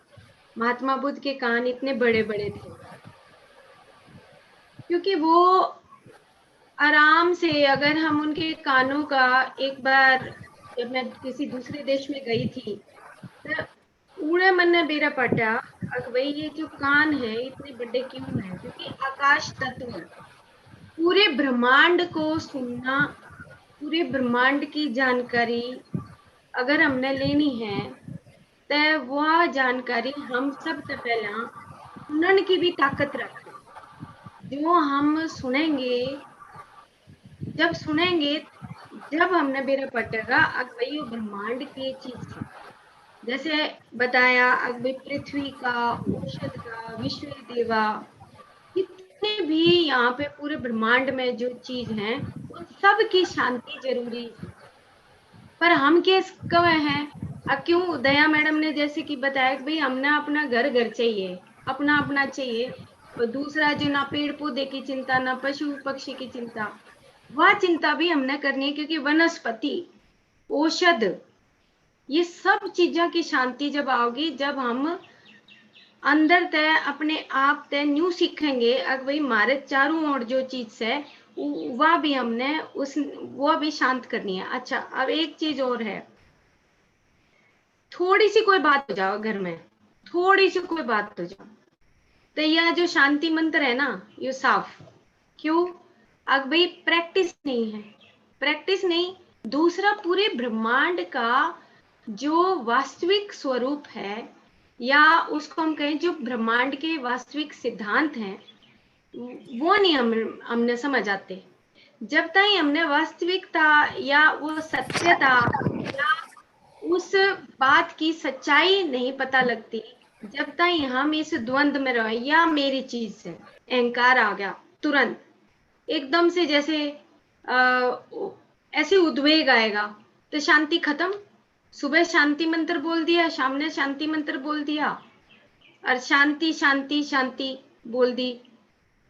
महात्मा बुद्ध के कान इतने बड़े बड़े थे क्योंकि वो आराम से, अगर हम उनके कानों का, एक बार जब मैं किसी दूसरे देश में गई थी तो पूरे मन ने बेरा पटा भाई ये जो कान है इतने बड़े क्यों है, क्योंकि आकाश तत्व पूरे ब्रह्मांड को सुनना, पूरे ब्रह्मांड की जानकारी अगर हमने लेनी है तो वह जानकारी हम सब से पहला सुनने की भी ताकत रखते। जो हम सुनेंगे, जब सुनेंगे, जब हमने बेरा पटेगा भाई वो ब्रह्मांड की चीज है। जैसे बताया भाई पृथ्वी का, औषध का, विश्व देवा, जितने भी यहाँ पे पूरे ब्रह्मांड में जो चीज है उन सब की शांति जरूरी है। पर हम किस कवे हैं, क्यों दया मैडम ने जैसे कि बताया कि भाई हमने अपना घर घर चाहिए, अपना अपना चाहिए, और दूसरा जो ना पेड़ पौधे की चिंता, ना पशु पक्षी की चिंता, वह चिंता भी हमने करनी है, क्योंकि वनस्पति, औषध, ये सब चीजा की शांति जब आओगी, जब हम अंदर तय अपने आप तय न्यू सीखेंगे, अगर भाई हमारे चारों ओर जो चीज है वह भी हमने वो भी शांत करनी है। अच्छा, अब एक चीज और है, थोड़ी सी कोई बात हो जाओ घर में, थोड़ी सी कोई बात हो जाओ, तो यह जो शांति मंत्र है ना, ये साफ क्यों? अब भाई प्रैक्टिस नहीं है, प्रैक्टिस नहीं, दूसरा पूरे ब्रह्मांड का जो वास्तविक स्वरूप है, या उसको हम कहें जो ब्रह्मांड के वास्तविक सिद्धांत हैं, वो नहीं हमने समझ आते। जब तक हमने वास्तविकता या वो सत्यता या उस बात की सच्चाई नहीं पता लगती, जब तक हम इस द्वंद में रहे, या मेरी चीज से अहंकार आ गया तुरंत एकदम से, जैसे ऐसे उद्वेग आएगा, तो शांति खत्म। सुबह शांति मंत्र बोल दिया, शाम ने शांति मंत्र बोल दिया, और शांति शांति शांति बोल दी,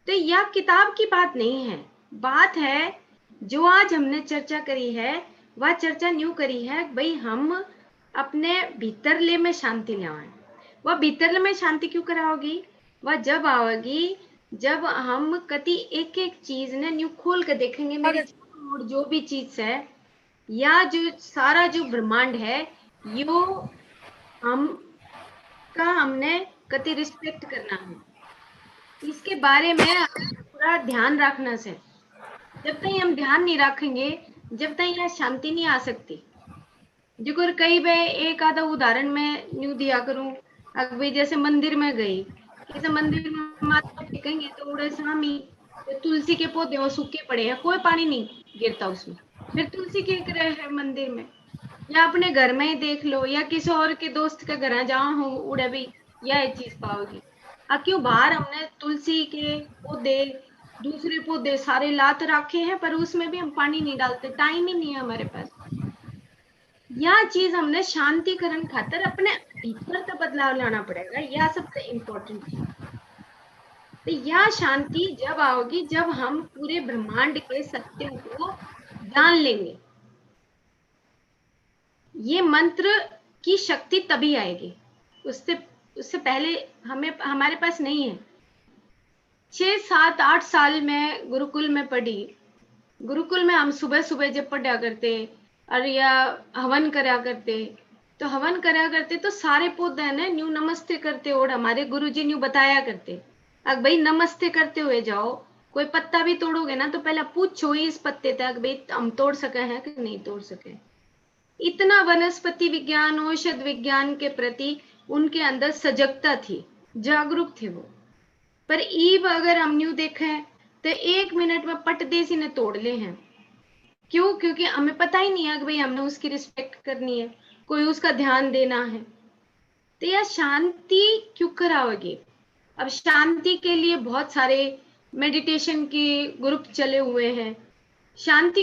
तो यह किताब की बात नहीं है। बात है जो आज हमने चर्चा करी है, वह चर्चा न्यू करी है भाई, हम अपने भीतरले में शांति ले आए। वह भीतरले में शांति क्यों कराओगी? वह जब आओगी जब हम कति एक एक चीज ने न्यू खोल कर देखेंगे, मेरे और जो भी चीज है, या जो सारा जो ब्रह्मांड है, यो हम का हमने कति रिस्पेक्ट करना है, इसके बारे में पूरा ध्यान रखना से। जब तक हम ध्यान नहीं रखेंगे, जब तक यहाँ शांति नहीं आ सकती। जो कई बार एक आधा उदाहरण में न्यू दिया करूं, अगर जैसे मंदिर में गई, किसी मंदिर में माथा टेकेंगे तो उड़े स्वामी, तो तुलसी के पौधे वो सूखे पड़े हैं, कोई पानी नहीं गिरता उसमें, फिर तुलसी के रहे है मंदिर में। या अपने घर में ही देख लो, या किसी और के दोस्त के घर जहाँ हो, उड़े भी यह चीज पाओगी। क्यों? बाहर हमने तुलसी के पौधे, दूसरे पौधे सारे लात रखे हैं, पर उसमें भी हम पानी नहीं डालते, टाइम ही नहीं है हमारे पास। यह चीज हमने शांतिकरण खातर अपने भीतर तो बदलाव लाना पड़ेगा, यह सबसे इम्पोर्टेंट है। तो यह शांति जब आओगी जब हम पूरे ब्रह्मांड के सत्यों को जान लेंगे। ये मंत्र की शक्ति तभी आएगी, उससे पहले हमारे पास नहीं है। 6, 7, 8 साल में गुरुकुल में पढ़ी, गुरुकुल में हम सुबह सुबह जब पढ़ा करते और या हवन करा करते, तो हवन करा करते तो सारे पौधे ने न्यू नमस्ते करते, और हमारे गुरुजी न्यू बताया करते, अब भाई नमस्ते करते हुए जाओ, कोई पत्ता भी तोड़ोगे ना तो पहले पूछो इस पत्ते तक भाई हम तोड़ सके हैं कि नहीं तोड़ सके। इतना वनस्पति विज्ञान, औषध विज्ञान के प्रति उनके अंदर सजगता थी, जागरूक थे वो। पर ईब अगर हम न्यू देखें तो 1 मिनट में पट देसी ने तोड़ ले हैं। क्यों? क्योंकि हमें पता ही नहीं है कि भाई हमने उसकी रिस्पेक्ट करनी है, कोई उसका ध्यान देना है। तो यह शांति क्यों कराओगे? अब शांति के लिए बहुत सारे मेडिटेशन के ग्रुप चले हुए हैं। शांति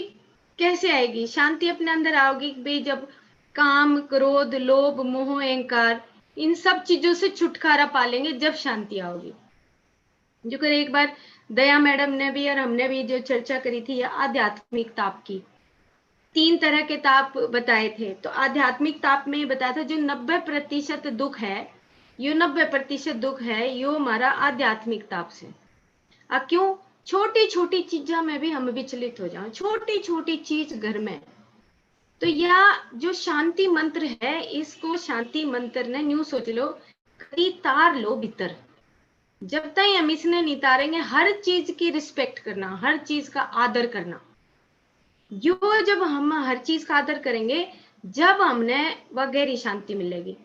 कैसे आएगी? शांति अपने अंदर आओगी भाई जब काम, क्रोध, लोभ, मोह, अहंकार, इन सब चीजों से छुटकारा पालेंगे, जब शांति आओगी। जो कर एक बार दया मैडम ने भी और हमने भी जो चर्चा करी थी आध्यात्मिक ताप की, 3 तरह के ताप बताए थे। तो आध्यात्मिक ताप में ये बताया था जो 90% दुख है, यो 90% दुख है यो हमारा आध्यात्मिक ताप से। अब क्यों? छोटी छोटी चीजों में भी हम विचलित हो जाओ, छोटी छोटी चीज घर में। तो यह जो शांति मंत्र है, इसको शांति मंत्र ने न्यू सोच लो, तार लो भीतर। जब तक हम इसने नहीं तारेंगे, हर चीज की रिस्पेक्ट करना, हर चीज का आदर करना, यो जब हम हर चीज का आदर करेंगे, जब हमने वह गहरी शांति मिलेगी।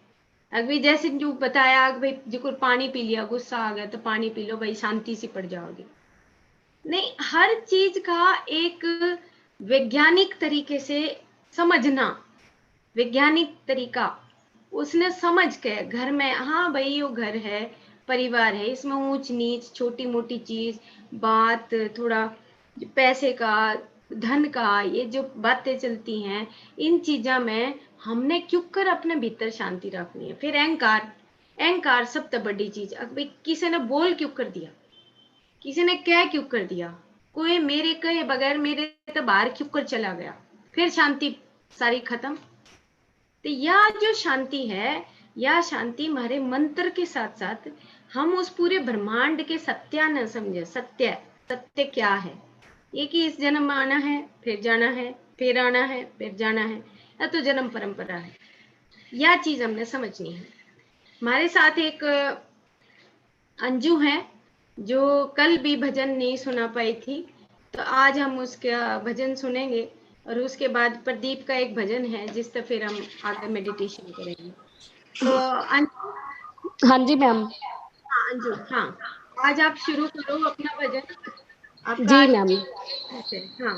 अभी जैसे जो बताया भाई जो पानी पी लिया, गुस्सा आ गया तो पानी पी लो भाई, शांति सी पड़ जाओगी। नहीं, हर चीज का एक वैज्ञानिक तरीके से समझना, वैज्ञानिक तरीका उसने समझ के घर में, हाँ भाई वो घर है, परिवार है, इसमें ऊंच नीच, छोटी मोटी चीज, बात, थोड़ा पैसे का, धन का, ये जो बातें चलती हैं, इन चीजों में हमने क्यों कर अपने भीतर शांति रखनी है। फिर अहंकार, अहंकार सब तो बड़ी चीज। अब भाई किसी ने बोल क्यों कर दिया, किसी ने कह क्यों कर दिया, कोई मेरे कहे बगैर मेरे तो बाहर क्यों कर चला गया, फिर शांति सारी खत्म। तो यह जो शांति है, यह शांति हमारे मंत्र के साथ साथ हम उस पूरे ब्रह्मांड के सत्या न समझे। सत्य, सत्य क्या है, ये कि इस जन्म में आना है, फिर जाना है, फिर आना है, फिर जाना है, या तो जन्म परंपरा है। यह चीज हमने समझनी है। हमारे साथ एक अंजू है जो कल भी भजन नहीं सुना पाई थी, तो आज हम उसका भजन सुनेंगे। और उसके बाद प्रदीप का एक भजन है जिस पर फिर हम आगे मेडिटेशन करेंगे। तो अंजू, हाँ जी मैम। हाँ अंजू, हाँ आज आप शुरू करो अपना भजन। आपका जी आज मैम। है, हाँ।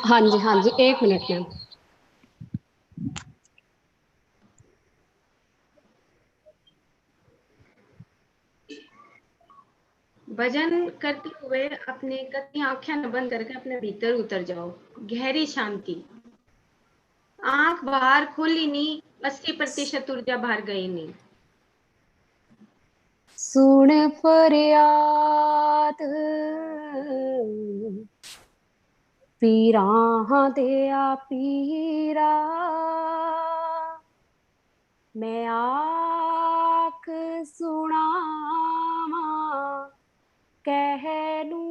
हाँ जी, हाँ जी, एक मिनट मैम। भजन करते हुए अपने कभी आंखें न बंद करके अपने भीतर उतर जाओ, गहरी शांति। आंख बाहर खोली नहीं, 80% ऊर्जा बाहर गई नहीं। सुन फरियाद पीरा दिया पीरा, मैं आख सुनावा कहनू,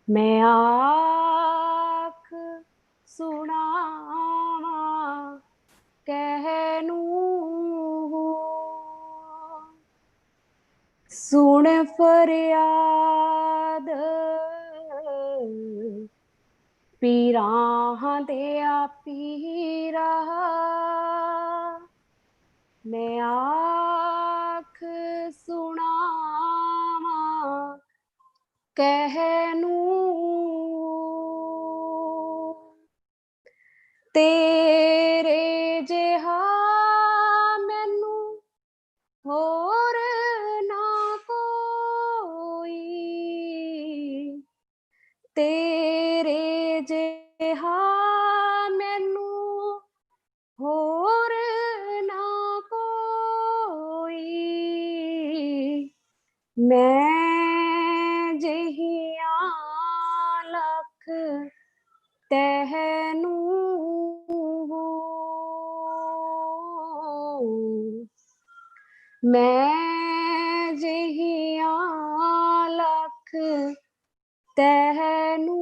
मैं आख सुनावा कहनू, सुन फरियाद पीरा दिया पीरा, मैं आख सुनावा कहनू, तेरे जिहा मैनू होर ना कोई, तेरे जिहा मैनू होर ना कोई, मैं जिहिया लख तहनू, मैं जिहिया लख तहनू,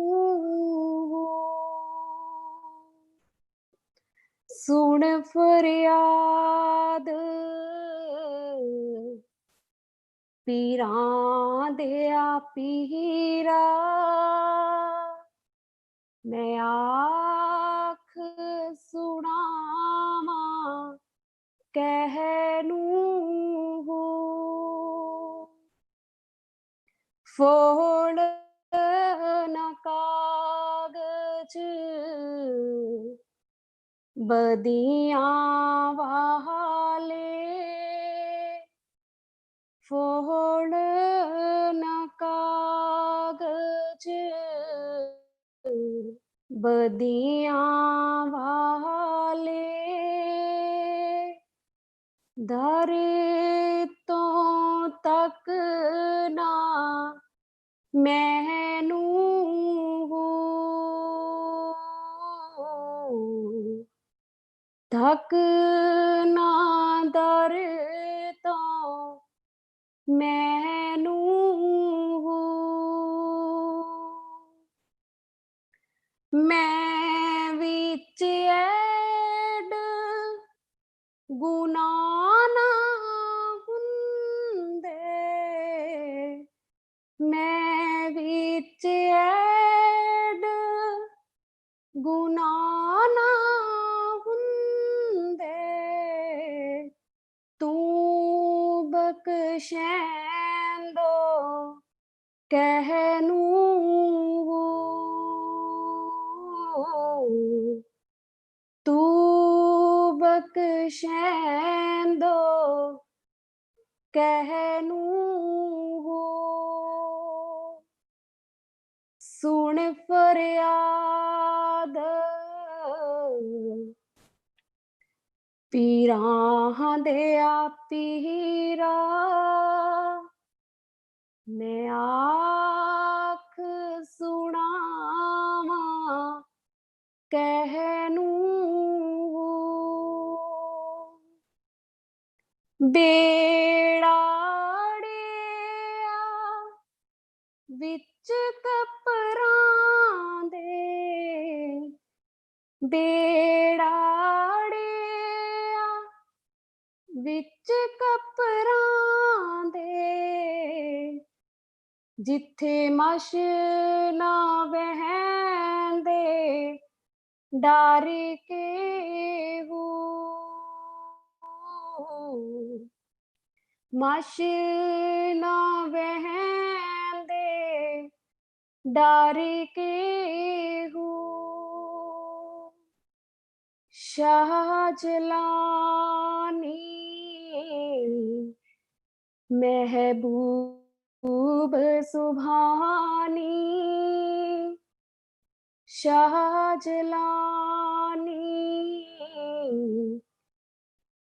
सुन फरियाद पीरा दिया पीरा, मैं आख सुनावा कहनू, फोड़ न कागज बदियां वाले, फोड़ न कागज बदियां वाले, दर तो तक ना मैनू, थक ना दर तो मैनू, मैं विच ऐड गुनाह ना हुंदे, मैं विच ऐड गुनाह ना हुंदे, तू बख्शैंदो कहनू, तू बख्शैंदो कहनू, सुन फरियाद पीरां दिया पीरा मैं आख सुनावा कहनू बेड़ाड़िया विच कपरां दे बेड़ाड़िया विच कपरां दे जिथे मश ना वहंदे डर के हो मश ना वहंदे डर के हो शाहजलानी महबूब सुभानी शाहजलानी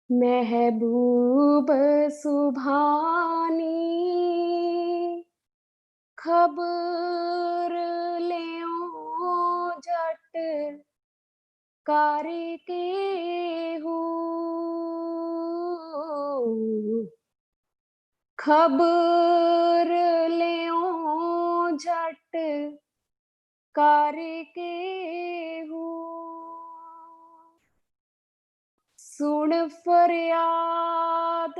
महबूब सुभानी खबर लियो जट करके हो खबर लियो झट करके हो सुन फरियाद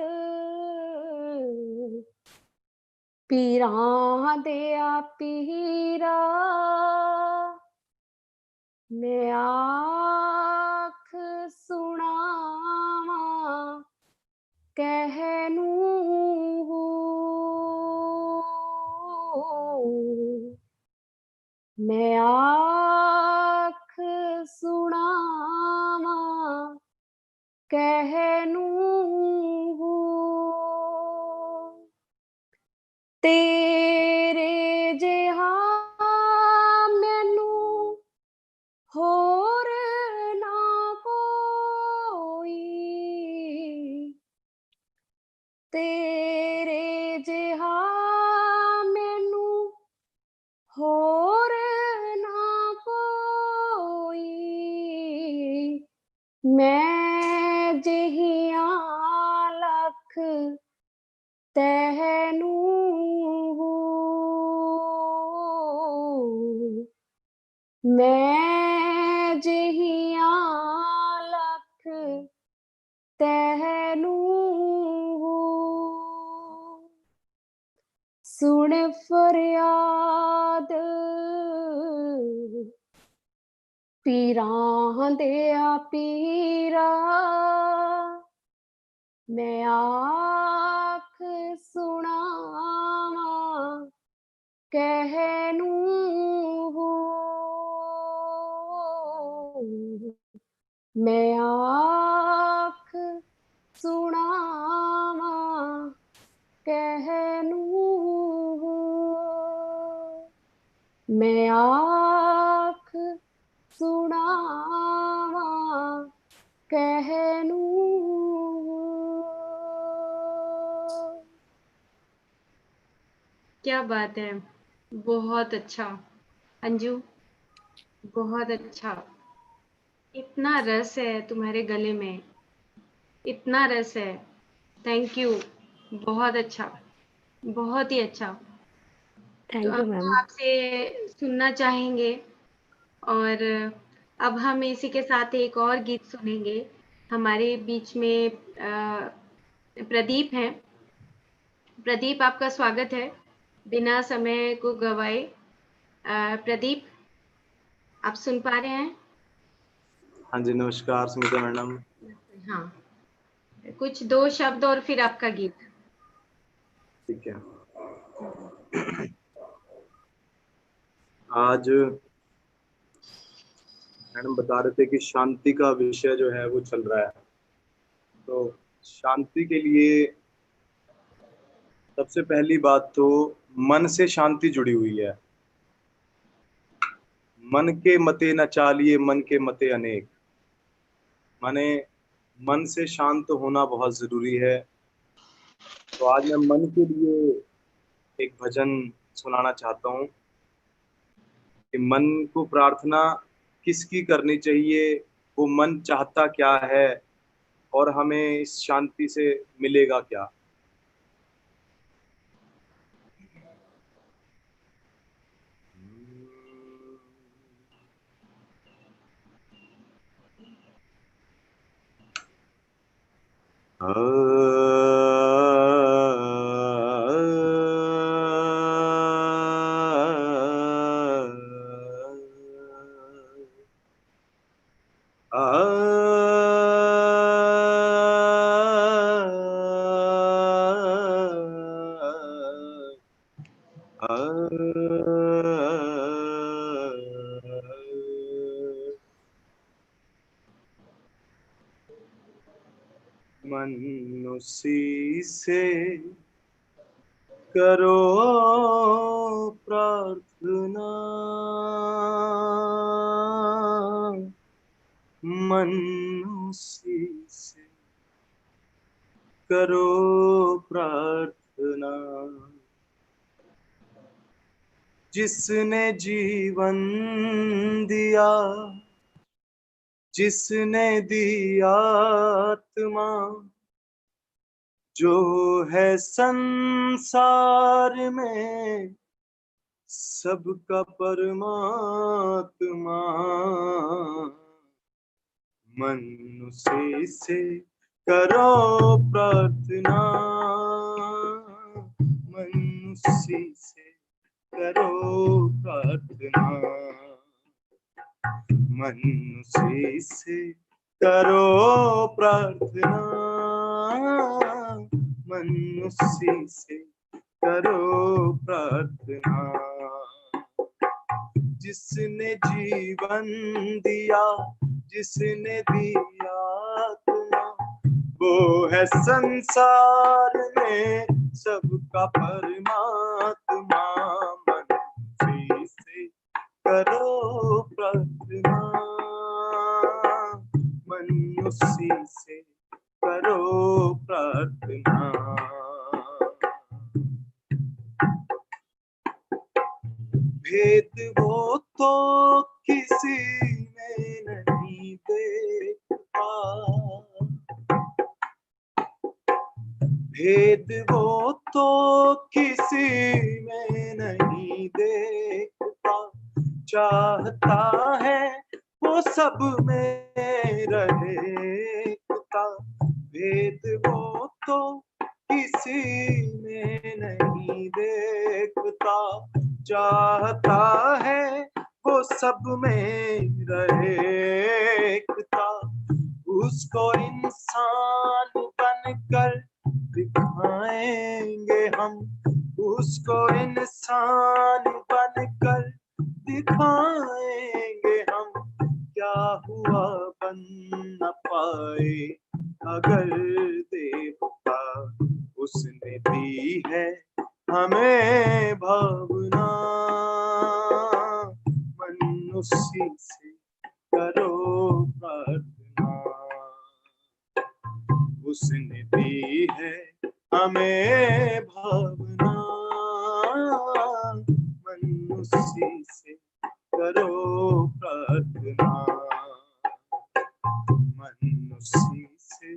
पीरां दिया पीरा मैं आख सुनावा कहनू मैं आख सुनावा कहनू तेरे जिहा मैनू होर ना कोई तेरे जिहा मैनू होर ना कोई मैं जिहियां लख तैनू मैं जिहियां लख तैनू सुन फरियाद पीरां दिया पीरा मैं आख सुनावा कहनू मैं आख सुनावा कहनू मैं आख सुनावा कहनू क्या बात है, बहुत अच्छा अंजू, बहुत अच्छा। इतना रस है तुम्हारे गले में, इतना रस है। थैंक यू, बहुत अच्छा, बहुत ही अच्छा। तो थैंक यू हम मैम। तो आपसे सुनना चाहेंगे और अब हम इसी के साथ एक और गीत सुनेंगे। हमारे बीच में प्रदीप हैं। प्रदीप, आपका स्वागत है। बिना समय को गवाए प्रदीप, आप सुन पा रहे हैं? हाँ जी, नमस्कार स्मिता मैडम। हाँ, कुछ 2 शब्द और फिर आपका गीत। ठीक है। आज मैडम बता रहे थे कि शांति का विषय जो है वो चल रहा है। तो शांति के लिए सबसे पहली बात तो मन से शांति जुड़ी हुई है। मन के मते न चालिए, मन के मते अनेक। माने मन से शांत होना बहुत जरूरी है। तो आज मैं मन के लिए एक भजन सुनाना चाहता हूँ कि मन को प्रार्थना किसकी करनी चाहिए, वो मन चाहता क्या है और हमें इस शांति से मिलेगा क्या। मनुष्य से करो प्रार्थना, मनुष्य से करो प्रार्थना। जिसने जीवन दिया, जिसने दिया आत्मा, जो है संसार में सबका परमात्मा। मनुष्य से करो प्रार्थना, मनुष्य से करो प्रार्थना, मनुष्य से करो प्रार्थना, मनुष्य से करो प्रार्थना। जिसने जीवन दिया, जिसने दिया आत्मा, वो है संसार में सबका परमात्मा। मनुष्य से करो प्रार्थना, मनुष्य से करो प्रार्थना। भेद वो तो किसी में नहीं देखता, भेद वो तो किसी में नहीं देखता। चाहता है वो सब में रहे एकता, भेद वो तो किसी में नहीं देखता। चाहता है वो सब में रहे एकता। उसको इंसान बनकर दिखाएंगे हम, उसको इंसान बनकर दिखाएंगे हम। क्या हुआ बन न पाए अगर देवता, उसने दी है हमें भावना। मनुष्य से करो प्रार्थना, उसने दी है हमें भावना। मनुष्य से करो प्रार्थना, मनुष्य से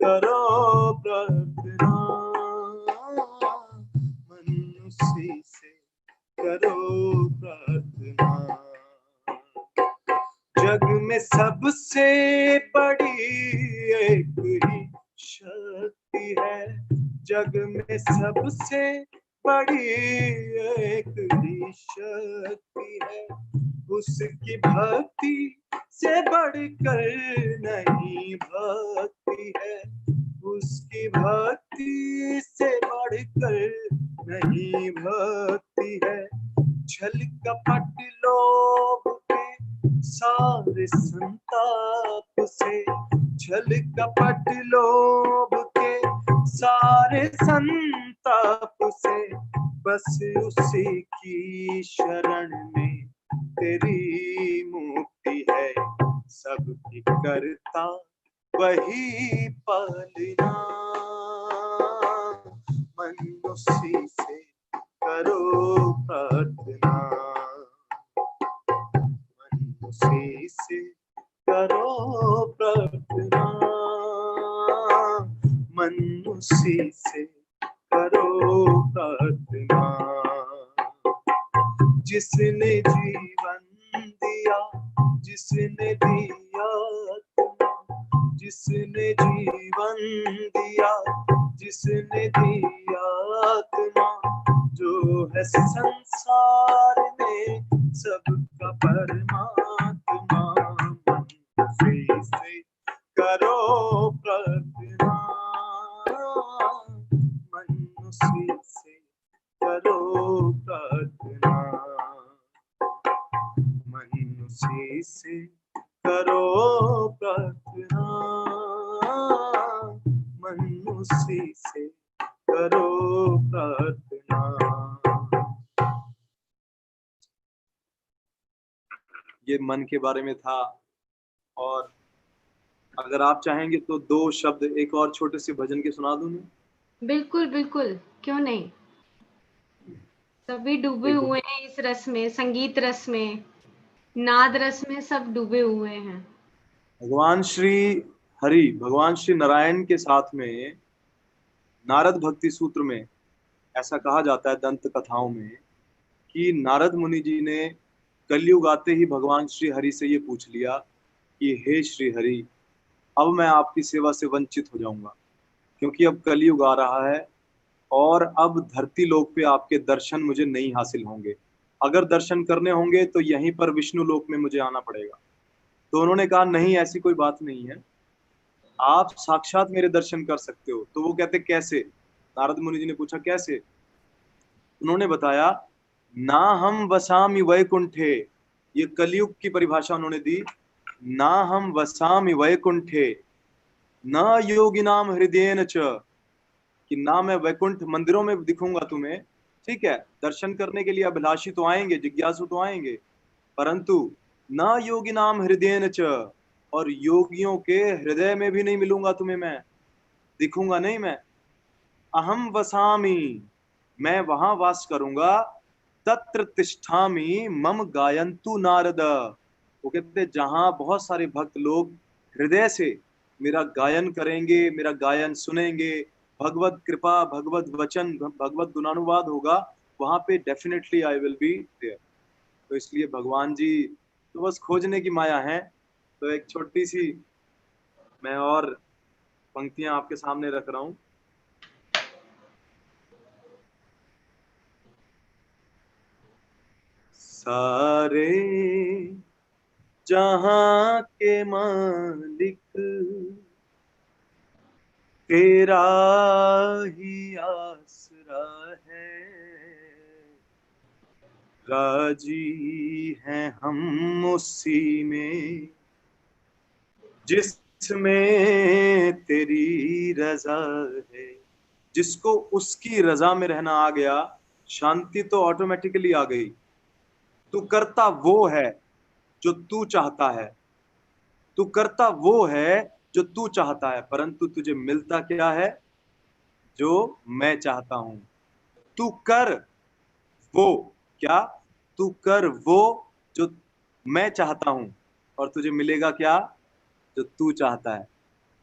करो प्रार्थना, मनुष्य से करो प्रार्थना। जग में सबसे बड़ी एक ही शक्ति है, जग में सबसे बड़ी एक ही शक्ति है। उसकी भक्ति से बढ़कर नहीं भक्ति है, उसकी भक्ति से बढ़कर नहीं भक्ति है। छल कपट लोभ के सारे संताप से, छल कपट लोभ के सारे संताप से, बस उसी की शरण में तेरी मुक्ति है। सबकी करता वही पालना, मन उसी से करो प्रार्थना, मन उसी से करो प्रार्थना, मन उसी से करो प्रार्थना। जिसने जीवन दिया, जिसने दिया आत्मा, जिसने जीवन दिया, जिसने दिया आत्मा, जो है संसार में सबका परमात्मा, मन से करो प्रार्थना, मन से करो प्रार्थना, मनुष्य से करो प्रार्थना, मनुष्य से करो प्रार्थना। ये मन के बारे में था, और अगर आप चाहेंगे तो 2 शब्द एक और छोटे से भजन के सुना दूं मैं? बिल्कुल बिल्कुल, क्यों नहीं। सभी डूबे हुए हैं इस रस में, संगीत रस में, नाद रस में, सब डूबे हुए हैं। भगवान श्री हरि, भगवान श्री नारायण के साथ में नारद भक्ति सूत्र में ऐसा कहा जाता है दंत कथाओं में कि नारद मुनि जी ने कलयुग आते ही भगवान श्री हरि से ये पूछ लिया कि हे श्री हरि, अब मैं आपकी सेवा से वंचित हो जाऊंगा, क्योंकि अब कलयुग आ रहा है और अब धरती लोक पे आपके दर्शन मुझे नहीं हासिल होंगे। अगर दर्शन करने होंगे तो यहीं पर विष्णु लोक में मुझे आना पड़ेगा। तो उन्होंने कहा नहीं, ऐसी कोई बात नहीं है, आप साक्षात मेरे दर्शन कर सकते हो। तो वो कहते कैसे? नारद मुनि जी ने पूछा कैसे? उन्होंने बताया, ना हम वसामि वैकुंठे, ये कलयुग की परिभाषा उन्होंने दी, ना हम वसामि वैकुंठे न योगिनाम हृदयेन च, कि ना मैं वैकुंठ मंदिरों में दिखूंगा तुम्हें, ठीक है, दर्शन करने के लिए अभिलाषी तो आएंगे, जिज्ञासु तो आएंगे, परंतु न योगिनाम हृदयेन च, और योगियों के हृदय में भी नहीं मिलूंगा तुम्हें, मैं दिखूंगा नहीं मैं। अहम वसामी, मैं वहां वास करूंगा, तत्र तिष्ठामि मम गायन्तु नारद, वो कहते जहां बहुत सारे भक्त लोग हृदय से मेरा गायन करेंगे, मेरा गायन सुनेंगे, भगवत कृपा, भगवत वचन, भगवत गुणानुवाद होगा, वहां पे definitely I will be there. तो इसलिए भगवान जी तो बस खोजने की माया है। तो एक छोटी सी मैं और पंक्तियां आपके सामने रख रहा हूं। सारे जहां के मालिक तेरा ही आसरा है, राजी हैं हम उसी में जिसमें तेरी रजा है। जिसको उसकी रजा में रहना आ गया, शांति तो ऑटोमेटिकली आ गई। तू करता वो है जो तू चाहता है, तू करता वो है जो तू चाहता है, परंतु तुझे मिलता क्या है? जो मैं चाहता हूं। तू कर वो, क्या? तू कर वो जो मैं चाहता हूं, और तुझे मिलेगा क्या? जो तू चाहता है।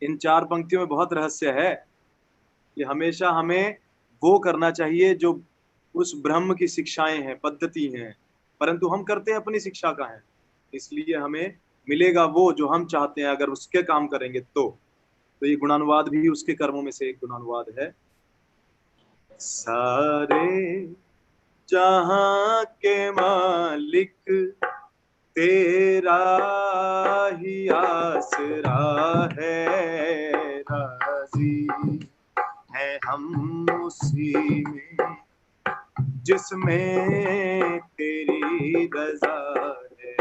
इन 4 पंक्तियों में बहुत रहस्य है कि हमेशा हमें वो करना चाहिए जो उस ब्रह्म की शिक्षाएं हैं, पद्धति हैं, परंतु हम करते हैं अपनी शिक्षा का है। इसलिए हमें मिलेगा वो जो हम चाहते हैं, अगर उसके काम करेंगे तो ये गुणानुवाद भी उसके कर्मों में से एक गुणानुवाद है। सारे जहां के मालिक तेरा ही आसरा है, राजी है हम उसी में जिसमें तेरी रजा है।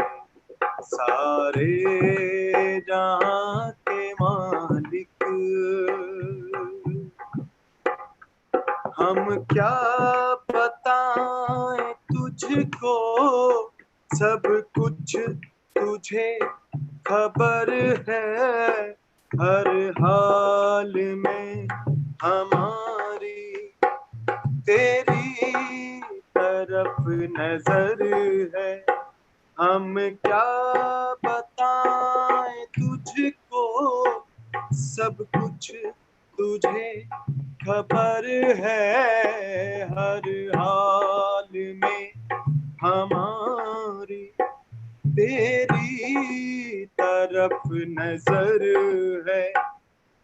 सारे जहां के मालिक, हम क्या बताएं तुझको, सब कुछ तुझे खबर है, हर हाल में हमारी तेरी तरफ नजर है। हम क्या बताएं तुझको, सब कुछ तुझे खबर है। हर हाल में हमारी तेरी तरफ नजर है।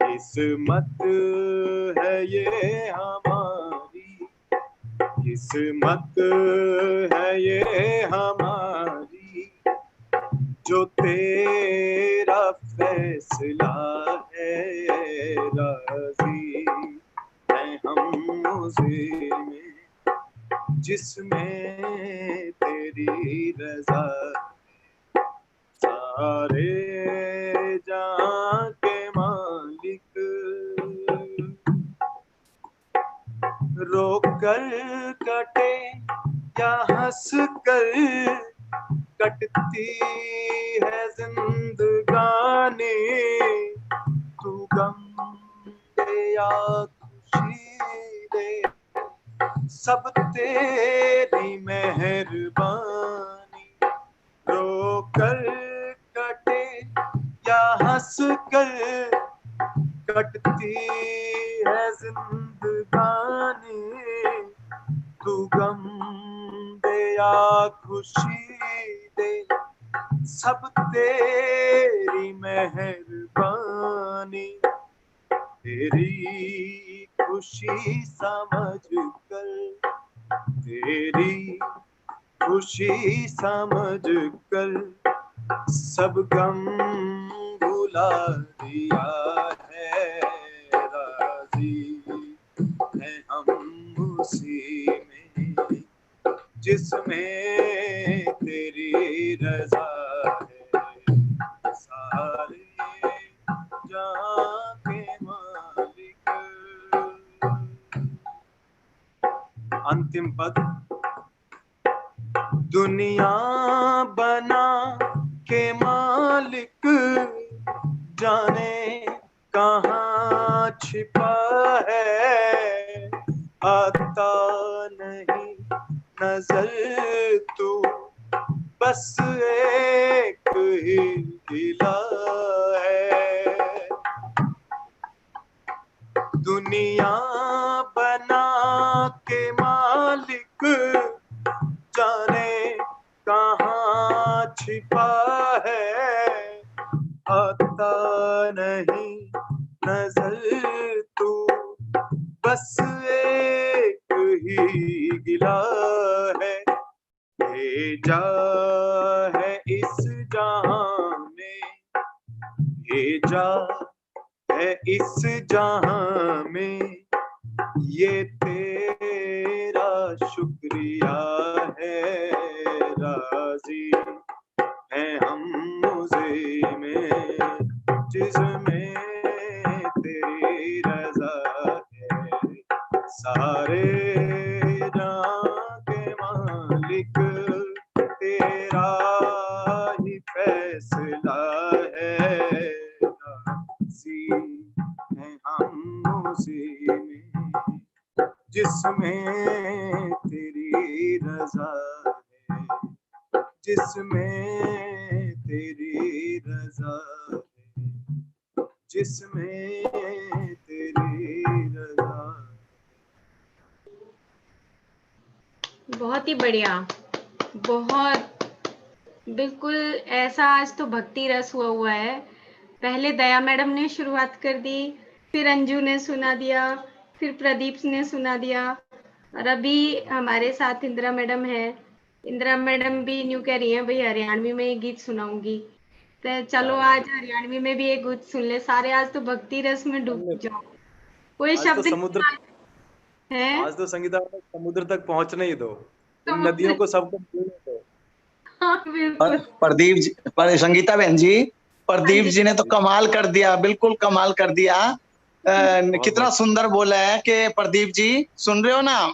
किस्मत है ये हमारी, किस्मत है ये हमारी, जो तेरा फैसला है। राजी हैं हम उसी में जिसमें तेरी रजा। सारे जहां के मालिक, रो कर कटे या हंस कर कटती है जिंदगानी। तू गम दे या खुशी दे, सब तेरी मेहरबानी। रो कर कटे या हंस कर कटती है जिंदगानी। तू गम दे या खुशी दे, सब तेरी मेहरबानी। तेरी खुशी समझ कर, तेरी खुशी समझ कर सब गम भुला दिया है। राजी हैं हम उसी में जिसमें तेरी रजा है। सारे जहां के मालिक। अंतिम पद। दुनिया बना के मालिक जाने कहाँ छिपा है। आता नहीं नजर तू, बस एक ही गिला है। दुनिया बना के मालिक जाने कहाँ छिपा है। आता नहीं नजर तू, बस एक ही गिला है। भेजा है इस जहां में, भेजा है इस जहां में, ये तेरा शुक्रिया है। राजी हैं हम उसी में जिसमें तेरी रजा है। सारे जहां के मालिक तेरा ही फैसला है। राजी हैं हम उसी में जिसमें तेरी रजा है, जिसमें तेरी रजा है, जिसमें तेरी रजा। बहुत ही बढ़िया, बहुत बिल्कुल ऐसा। आज तो भक्ति रस हुआ है। पहले दया मैडम ने शुरुआत कर दी, फिर अंजू ने सुना दिया, फिर प्रदीप ने सुना दिया, और अभी हमारे साथ इंदिरा मैडम है। इंदिरा मैडम भी न्यू कह रही हैं भाई हरियाणवी में एक गीत सुनाऊंगी। तो चलो आज हरियाणवी में भी एक गीत सुन ले सारे। आज तो भक्ति रस में डूब जाओ। कोई आज शब्द तो समुद्र है, आज तो संगीता समुद्र तक पहुंचने ही दो, इन समुद्र- नदियों को सबको मिलने दो। हाँ बिल्कुल। प्रदीप जी, संगीता बहन जी, प्रदीप जी ने तो कमाल कर दिया, बिल्कुल कमाल कर दिया। कितना सुंदर बोला है कि प्रदीप जी, सुन रहे हो ना?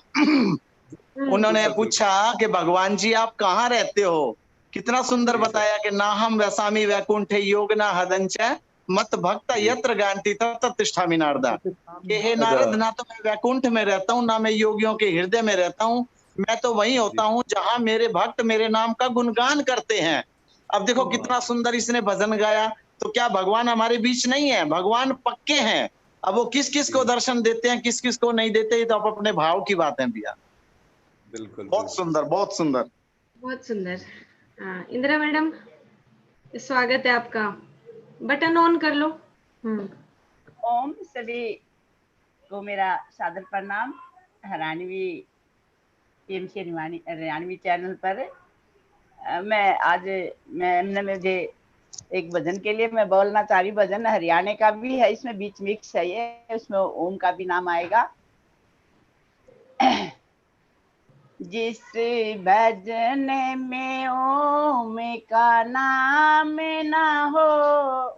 उन्होंने पूछा कि भगवान जी आप कहाँ रहते हो, कितना सुंदर बताया कि ना हम वैसामी वैकुंठ योग ना हदंच मत भक्त यत्र गांति तत्र तिष्ठामि नारदा, कि हे नारद, ना तो मैं वैकुंठ में रहता हूँ, ना मैं योगियों के हृदय में रहता हूँ, मैं तो वहीं होता हूँ जहां मेरे भक्त मेरे नाम का गुणगान करते हैं। अब देखो कितना सुंदर इसने भजन गाया। तो क्या भगवान हमारे बीच नहीं है? भगवान पक्के हैं। अब वो किस किस को दर्शन देते हैं, किस किस को नहीं देते, ये तो आप अपने भाव की बात है भैया। बिल्कुल बहुत सुंदर, बहुत सुंदर। बहुत सुंदर। हाँ, इंदिरा मैडम, स्वागत है आपका। बटन ऑन कर लो। ओम सभी को मेरा सादर प्रणाम। हरियाणवी PMC हरियाणवी चैनल पर मैंने मुझे एक भजन के लिए मैं बोलना चाह रही। भजन हरियाणा का भी है, इसमें बीच मिक्स है ये, उसमें ओम का भी नाम आएगा। जिस भजन में ओम का नाम ना हो,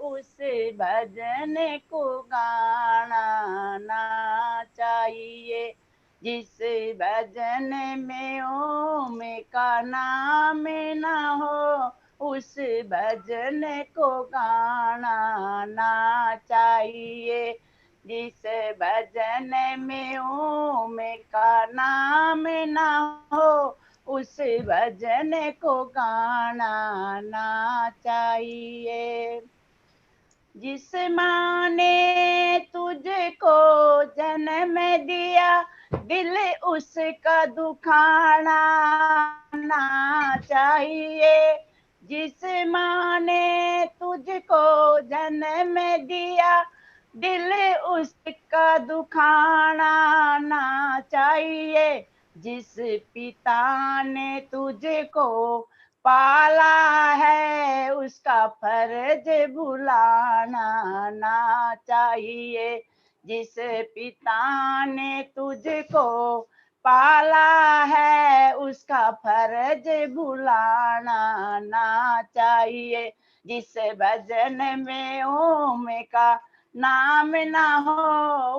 उस भजन को गाना ना चाहिए। जिस भजन में ओम का नाम ना हो, उस भजन को गाना ना चाहिए। जिस भजन में ओम का नाम ना हो, उस भजन को गाना ना चाहिए। जिस माँ ने तुझको जन्म दिया, दिल उसका दुखाना ना चाहिए। जिस माँ ने तुझको जन्म दिया, दिल उसका दुखाना ना चाहिए। जिस पिता ने तुझको पाला है, उसका फर्ज भुलाना ना चाहिए। जिस पिता ने तुझको पाला है, उसका फर्ज भुलाना ना चाहिए। जिस भजन में ओम का नाम ना हो,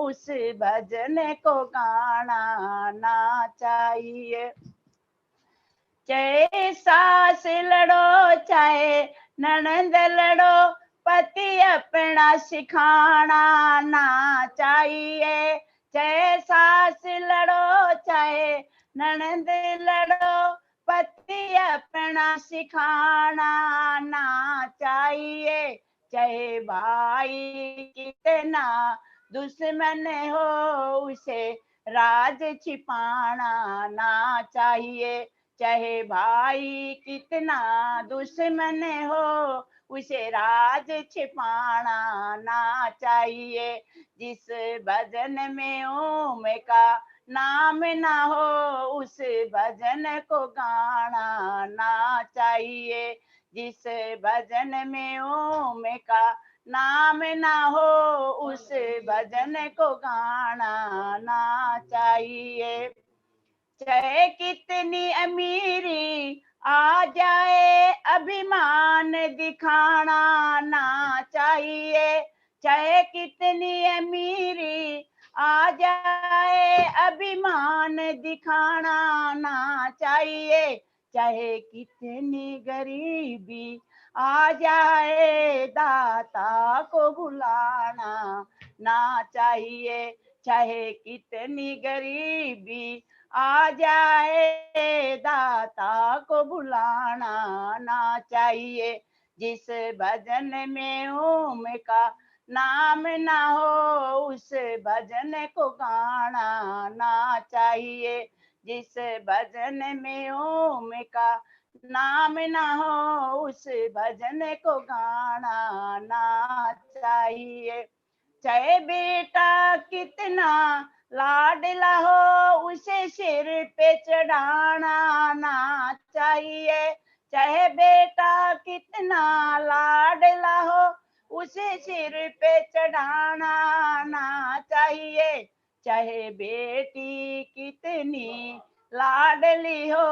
उस भजन को गाना ना चाहिए। चाहे सास लड़ो चाहे ननद लड़ो, पति अपना सिखाना ना चाहिए। चाहे सास लड़ो चाहे ननद लड़ो, पति अपना सिखाना ना चाहिए। चाहे भाई कितना दुश्मन हो, उसे राज छिपाना ना चाहिए। चाहे भाई कितना दुश्मन हो, उसे राज छिपाना ना चाहिए। जिस भजन में ओम का नाम ना हो, उस भजन को गाना ना चाहिए। जिस भजन में ओम का नाम ना हो, उस भजन को गाना ना चाहिए। चाहे कितनी अमीरी आ जाए, अभिमान दिखाना ना चाहिए। चाहे कितनी अमीरी आ जाए, अभिमान दिखाना ना चाहिए। चाहे कितनी गरीबी आ जाए, दाता को भुलाना ना चाहिए। चाहे कितनी गरीबी आ जाए, दाता को भुलाना ना चाहिए। जिस भजन में ओम का नाम ना हो, उस भजन को गाना ना चाहिए। जिस भजन में ओम का नाम ना हो, उस भजन को गाना ना चाहिए। चाहे बेटा कितना लाडला हो, उसे सिर पे चढ़ाना ना चाहिए। चाहे बेटा कितना लाडला हो, उसे सिर पे चढ़ाना ना चाहिए। चाहे बेटी कितनी लाडली हो,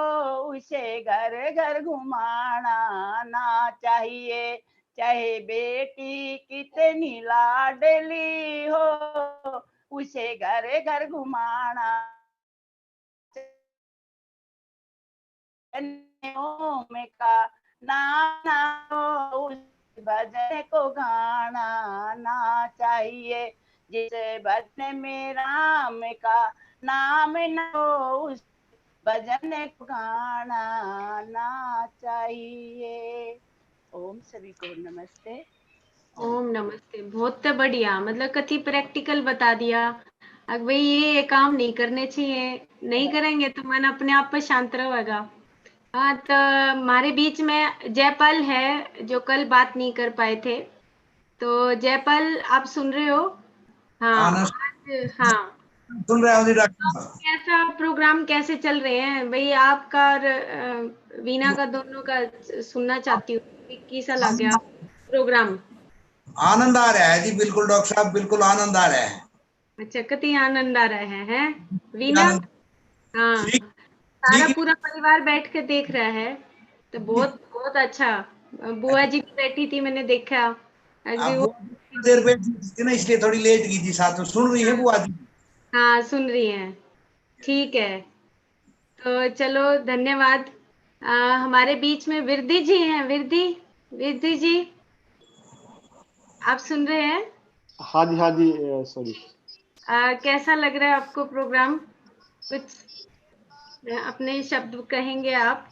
उसे घर घर घुमाना ना चाहिए। चाहे बेटी कितनी लाडली हो, उसे घर घर घुमाना ओम का नाम ना हो, उस भजन को गाना ना चाहिए। जिस भजन में राम का नाम न हो, उस भजन को गाना ना चाहिए। ओम सभी को नमस्ते। ओम नमस्ते। बहुत बढ़िया, मतलब कति प्रैक्टिकल बता दिया। अब भाई ये काम नहीं करने चाहिए, नहीं करेंगे तो मन अपने आप पर शांत रहेगा। हाँ, तो हमारे बीच में जयपाल है जो कल बात नहीं कर पाए थे। तो जयपाल, आप सुन रहे हो? हाँ हाँ, सुन रहे हो जी डॉक्टर साहब? कैसा प्रोग्राम कैसे चल रहे हैं भाई? आपका और वीना का दोनों का सुनना चाहती हूँ कि कैसा लग गया प्रोग्राम। आनंद आ रहा है जी, बिल्कुल डॉक्टर साहब, बिल्कुल आनंद आ रहा है। अच्छा, कितनी आनंद आ रहा है वीना? आनंद हाँ, ठीक सारा ठीक। पूरा परिवार बैठ के देख रहा है, तो बहुत बहुत अच्छा। बुआ जी भी बैठी थी, मैंने देखा। अभी अब वो वो देर बैठी थी ना, इसलिए थोड़ी लेट की थी। साथ में सुन रही है बुआ जी? हाँ, सुन रही हैं। ठीक है, तो चलो, धन्यवाद। हमारे बीच में विरदी जी हैं। विरदी, विरदी जी, आप सुन रहे हैं? हाँ जी, हाँ जी, सॉरी। कैसा लग रहा है आपको प्रोग्राम? कुछ अपने शब्द कहेंगे आप?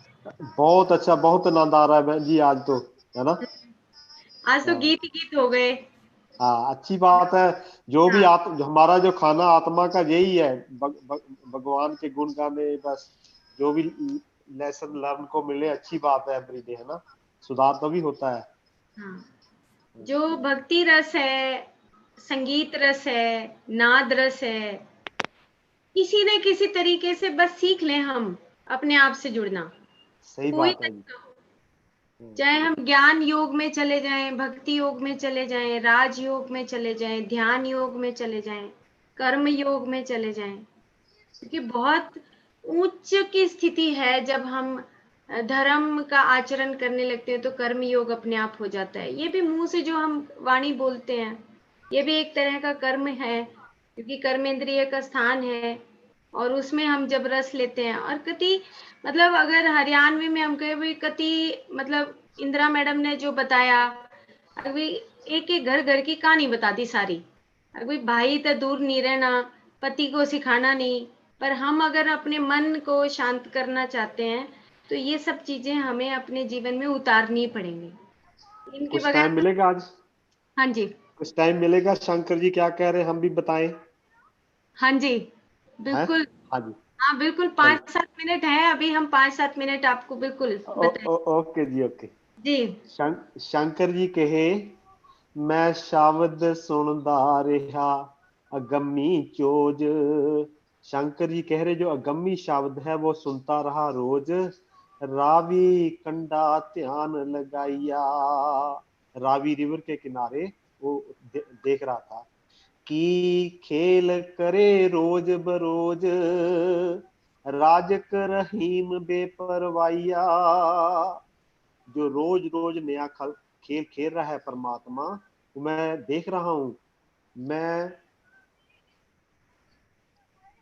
बहुत अच्छा, बहुत आनंद आ रहा है बहन जी आज तो, है ना? आज तो हाँ, गीत ही गीत हो गए। हाँ, अच्छी बात है। जो भी हाँ जो हमारा जो खाना आत्मा का यही है, भगवान के गुण गाने, बस जो भी लेसन लर्न को मिले, अच्छी बात है एवरीडे, है ना? सुधार तो भी होता है। हाँ, जो भक्ति रस है, संगीत रस है, नाद रस है, किसी न किसी तरीके से बस सीख लें हम अपने आप से जुड़ना। सही कोई बात है जी। तरीका हो, चाहे हम ज्ञान योग में चले जाएं, भक्ति योग में चले जाएं, राज योग में चले जाएं, ध्यान योग में चले जाएं, कर्म योग में चले जाएं, क्योंकि बहुत उच्च की स्थिति है जब हम धर्म का आचरण करने लगते हैं तो कर्म योग अपने आप हो जाता है। ये भी मुंह से जो हम वाणी बोलते हैं, ये भी एक तरह का कर्म है, क्योंकि कर्मेंद्रिय का स्थान है। और उसमें हम जब रस लेते हैं, और कति, मतलब अगर हरियाणवी में हम कहे भी कति, मतलब इंदिरा मैडम ने जो बताया, अभी एक एक घर घर की कहानी बता दी सारी। अभी भाई तो दूर नहीं रहना, पति को सिखाना नहीं, पर हम अगर अपने मन को शांत करना चाहते हैं तो ये सब चीजें हमें अपने जीवन में उतारनी पड़ेंगी, इनके कुछ बगैर। टाइम मिलेगा आज? हाँ जी, कुछ टाइम मिलेगा? शंकर जी क्या कह रहे हैं, हम भी बताएं? हाँ जी, हैं? बिल्कुल। हाँ जी, हाँ बिल्कुल, चलिए। 5-7 मिनट है अभी, हम 5-7 मिनट आपको बिल्कुल बताएं। ओके जी, ओके। जी, शंकर जी कहे, मैं शब्द सुनदा रिहा अगम्मी चोज। शंकर जी कह रहे, जो अगम्मी शब्द है वो सुनता रहा रोज, रावी कंडा ध्यान लगाइया। रावी रिवर के किनारे वो देख रहा था कि खेल करे रोज बरोज, राजक रहीम बेपरवाइया। जो रोज रोज नया खेल खेल रहा है परमात्मा, मैं देख रहा हूं।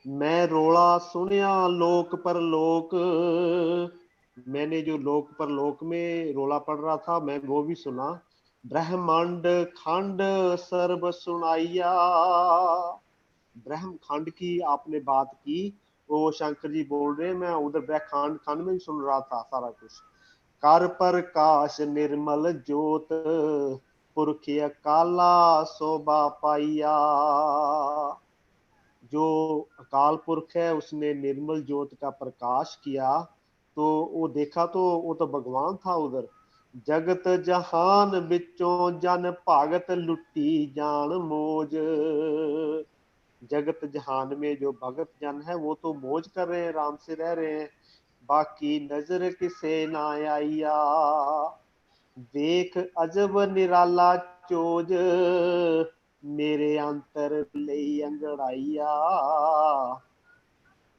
मैं रोड़ा सुनिया लोक पर लोक। मैंने जो लोक पर लोक में रोला पड़ रहा था, मैं वो भी सुना। ब्रह्मांड खंड सर्व सुनाइया। ब्रह्म खंड की आपने बात की, वो शंकर जी बोल रहे हैं, मैं उधर ब्रह्मांड खंड में सुन रहा था सारा कुछ। कर प्रकाश निर्मल ज्योत, पुरखिया काला शोभा पाइया। जो अकाल पुरख है उसने निर्मल ज्योत का प्रकाश किया, तो वो देखा तो वो तो भगवान था उधर। जगत जहान बिचों जन भागत लुटी जान मौज। जगत जहान में जो भगत जन है वो तो मौज कर रहे हैं, राम से रह रहे हैं, बाकी नजर किसे ना आईया। देख अजब निराला चोज, मेरे अंतर ले अंगड़ाइया।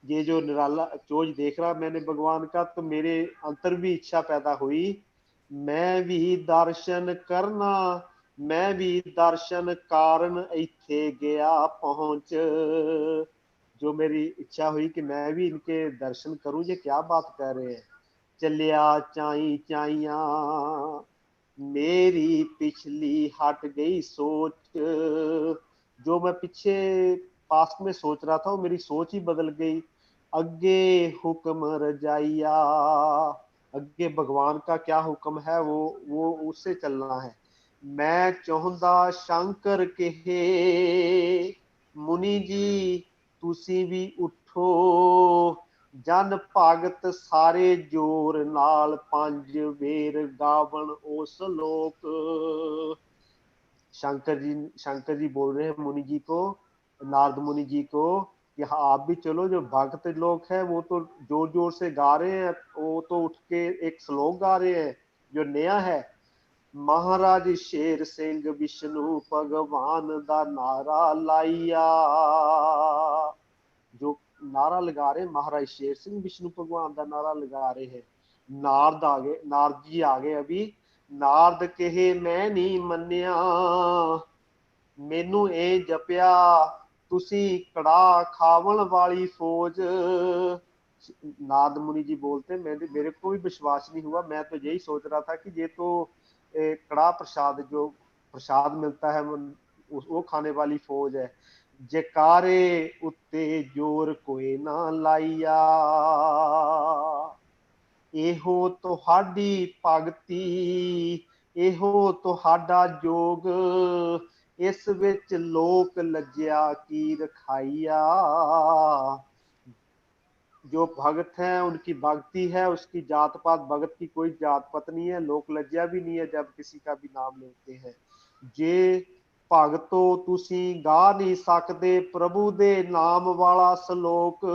ये जो निराला चोज देख रहा मैंने भगवान का, तो मेरे अंतर भी इच्छा पैदा हुई, मैं भी दर्शन करना, मैं भी दर्शन कारण इथे गया पहुंच। जो मेरी इच्छा हुई कि मैं भी इनके दर्शन करूं, ये क्या बात कर रहे हैं। चलिया चाई चाइया, मेरी पिछली हट गई सोच, जो मैं पीछे पास्ट में सोच रहा था वो मेरी सोच ही बदल गई। अगे हुक्म रजाइया, अगे भगवान का क्या हुक्म है वो उससे चलना है। मैं चाहता शंकर कहे मुनि जी तुसी भी उठो, जन भगत सारे जोर नाल पंज वेर गावन ओ सलोक। शंकर जी बोल रहे हैं मुनि जी को, नारद मुनि जी को कि हाँ आप भी चलो, जो भक्त लोग हैं वो तो जोर जोर से गा रहे हैं, वो तो उठ के एक श्लोक गा रहे हैं जो नया है। महाराज शेर सिंह विष्णु भगवान दा नारा लाइया, जो नारा लगा रहे महाराज शेर सिंह विष्णु भगवान का नारा लगा रहे हैं। नारद आ गए, नारद जी आ गए अभी। नारद कहे मैं नहीं मन्निया, मैनू ए जपिया तुसी कड़ा खावन वाली फौज। नारद मुनि जी बोलते मेरे को भी विश्वास नहीं हुआ, मैं तो यही सोच रहा था कि ये तो कड़ा प्रसाद, जो प्रसाद मिलता है वो खाने वाली फौज है। जकारे उत्ते जोर कोई ना लाइया, एहो तुहाडी भगती एहो तुहाडा जोग, इस विच लोक लज्जिया की रखाइया। जो भगत हैं उनकी भक्ति है, उसकी जात पात, भगत की कोई जात पात नहीं है, लोक लज्जा भी नहीं है जब किसी का भी नाम लेते हैं। जे भगतो तुसी गा नहीं सकते प्रभु दे नाम वाला श्लोक।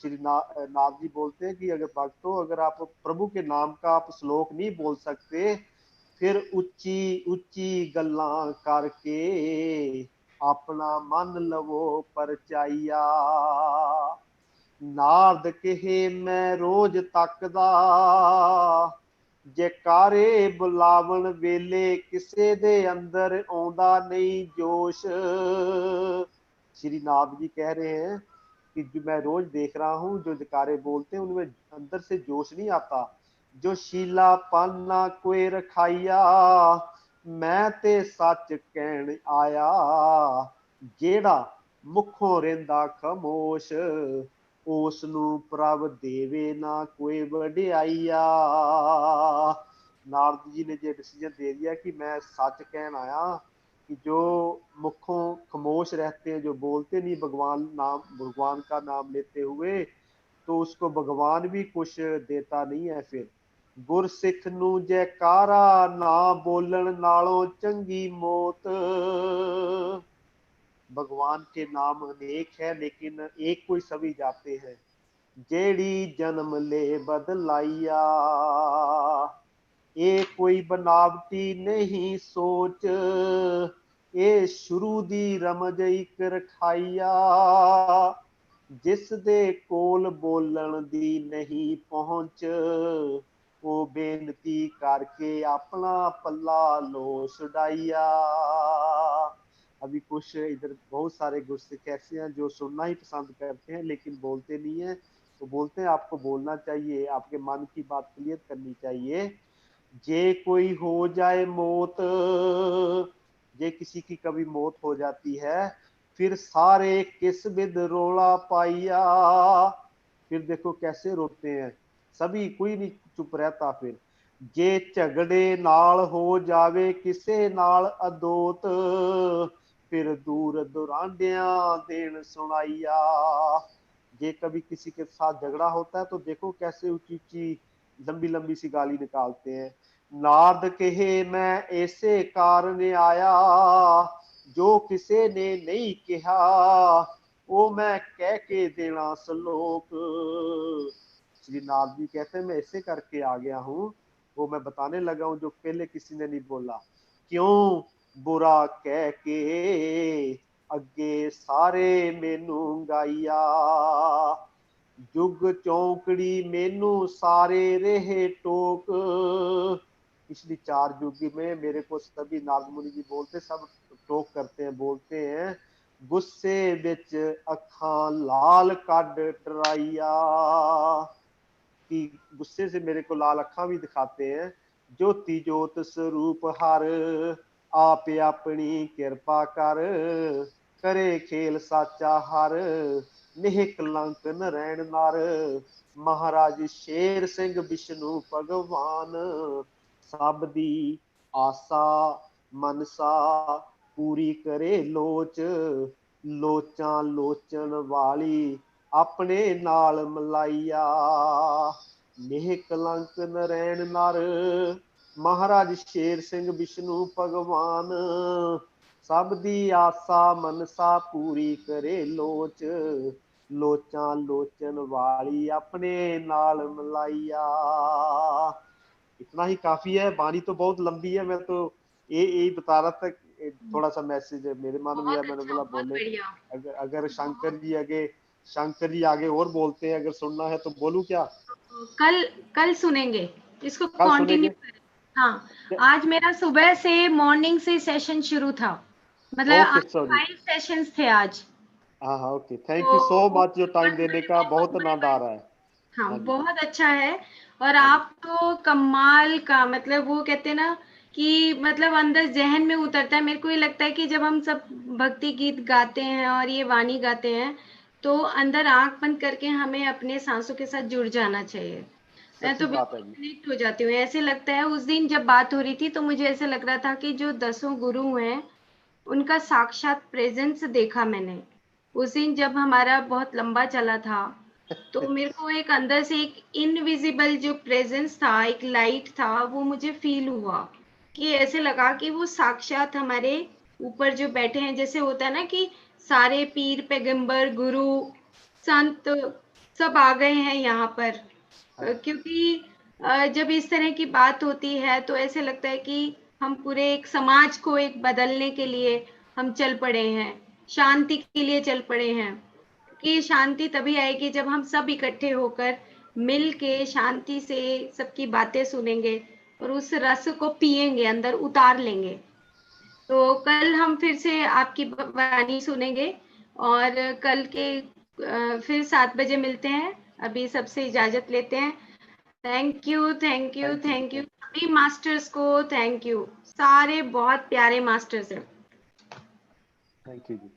श्री नाथ जी बोलते हैं कि अगर भक्तों, अगर आप प्रभु के नाम का आप श्लोक नहीं बोल सकते, फिर उच्ची उच्ची गल्लां करके अपना मन लवो परचाइया। नारद कहे मैं रोज तकदा, जयकारे बुलावन वेले किसे दे अंदर आउंदा नहीं जोश। श्री नाथ जी कह रहे हैं कि जो मैं रोज देख रहा हूँ जो जयकारे बोलते हैं उनमें अंदर से जोश नहीं आता। जो शीला पाना कोई रखाइया, मैं ते सच कहन आया, जेड़ा मुखों रेंदा खमोश, उस नूं प्रभ देवे ना कोई वडियाइया। नारद जी ने ये डिसीजन दे दिया कि मैं सच कहन आया, कि जो मुखों खमोश रहते हैं, जो बोलते नहीं भगवान का नाम लेते हुए, तो उसको भगवान भी कुछ देता नहीं है। फिर गुरसिख नू जयकारा ना बोलन नालों चंगी मौत। भगवान के नाम अनेक है लेकिन एक कोई सभी जाते हैं। जेड़ी जन्म ले बदलाइया, ये कोई बनावटी नहीं सोच, ये शुरू दी रमज इक रखाइया। जिस दे कोल बोलन दी नहीं पहुंच, वो बेनती करके अपना पल्ला लो छुड़ाइया। अभी कुछ इधर बहुत सारे गुरसिख ऐसे हैं जो सुनना ही पसंद करते हैं लेकिन बोलते नहीं है। तो बोलते हैं आपको बोलना चाहिए, आपके मन की बात क्लियर करनी चाहिए। जे कोई हो जाए मौत, जे किसी की कभी मौत हो जाती है, फिर सारे किस बिद रोला पाइया। फिर देखो कैसे रोते हैं सभी, कोई नहीं चुप रहता। फिर जे झगड़े नाल हो जावे किसे नाल अदोत, फिर दूर दुरांडिया देन सुनाइया। जे कभी किसी के साथ झगड़ा होता है तो देखो कैसे ऊंची ऊंची लंबी लंबी सी गाली निकालते हैं। नारद कहे मैं ऐसे कारण आया, जो किसे ने नहीं कहा वो मैं कह के देना श्लोक। श्री नारद जी कहते हैं मैं ऐसे करके आ गया हूँ, वो मैं बताने लगा हूँ जो पहले किसी ने नहीं बोला। क्यों बुरा कह के अगे सारे मेनू गाइया, जुग चौकड़ी मेनू सारे रहे टोक। पिछली 4 युग में मेरे को सभी नारद मुनि जी बोलते, सब टोक करते हैं, बोलते हैं गुस्से विच अखां लाल कड टराइया, कि गुस्से से मेरे को लाल अखां भी दिखाते हैं। ज्योति जोत स्वरूप हर आप अपनी कृपा कर करे खेल साचा हर निह कलंक नरैण नर महाराज शेर सिंह विष्णु भगवान सब दी आसा मनसा पूरी करे लोच लोचा लोचन वाली अपने नाल मलाइया निह कलंक नरैण नर महाराज शेर सिंह विष्णु भगवान सब दी आसा मनसा पूरी करे लोच लोचा लोचन वाली अपने नाल मलाइया। इतना ही काफी है। बानी तो बहुत लंबी है, मैं तो ये बता रहा था, थोड़ा सा मैसेज है मेरे मन में, मैंने बोला बोले अगर शंकर जी आगे और बोलते हैं, अगर सुनना है तो बोलूं क्या? कल सुनेंगे इसको, कल कंटिन्यू सुनेंगे। करें। हाँ, आज मेरा सुबह से मॉर्निंग से सेशन शुरू था, मतलब ओके, सॉरी। 5 सेशंस थे आज। हाँ, okay, thank you so much जो टाइम देने का, बहुत आनंद आ रहा है। हाँ, बहुत अच्छा है। और आप तो कमाल का, मतलब वो कहते हैं ना कि मतलब अंदर जहन में उतरता है। मेरे को ये लगता है कि जब हम सब भक्ति गीत गाते हैं और ये वाणी गाते हैं तो अंदर आंख बंद करके हमें अपने सांसों के साथ जुड़ जाना चाहिए। मैं तो बात है बिल्कुल कनेक्ट हो जाती हूँ। ऐसे लगता है, उस दिन जब बात हो रही थी तो मुझे ऐसे लग रहा था कि जो 10 गुरु हैं उनका साक्षात प्रेजेंस देखा मैंने उस दिन जब हमारा बहुत लंबा चला था। तो मेरे को एक अंदर से एक इनविजिबल जो प्रेजेंस था, एक लाइट था, वो मुझे फील हुआ कि ऐसे लगा कि वो साक्षात हमारे ऊपर जो बैठे हैं। जैसे होता है ना कि सारे पीर पैगंबर गुरु संत सब आ गए हैं यहाँ पर। क्योंकि जब इस तरह की बात होती है तो ऐसे लगता है कि हम पूरे एक समाज को एक बदलने के लिए हम चल पड़े हैं, शांति के लिए चल पड़े हैं। कि शांति तभी आएगी जब हम सब इकट्ठे होकर मिल के शांति से सबकी बातें सुनेंगे और उस रस को पिएंगे, अंदर उतार लेंगे। तो कल हम फिर से आपकी वाणी सुनेंगे और कल के फिर 7 बजे मिलते हैं। अभी सबसे इजाजत लेते हैं। Thank you, thank you, thank you सभी मास्टर्स को, थैंक यू। सारे बहुत प्यारे मास्टर्स हैं। Thank you ji.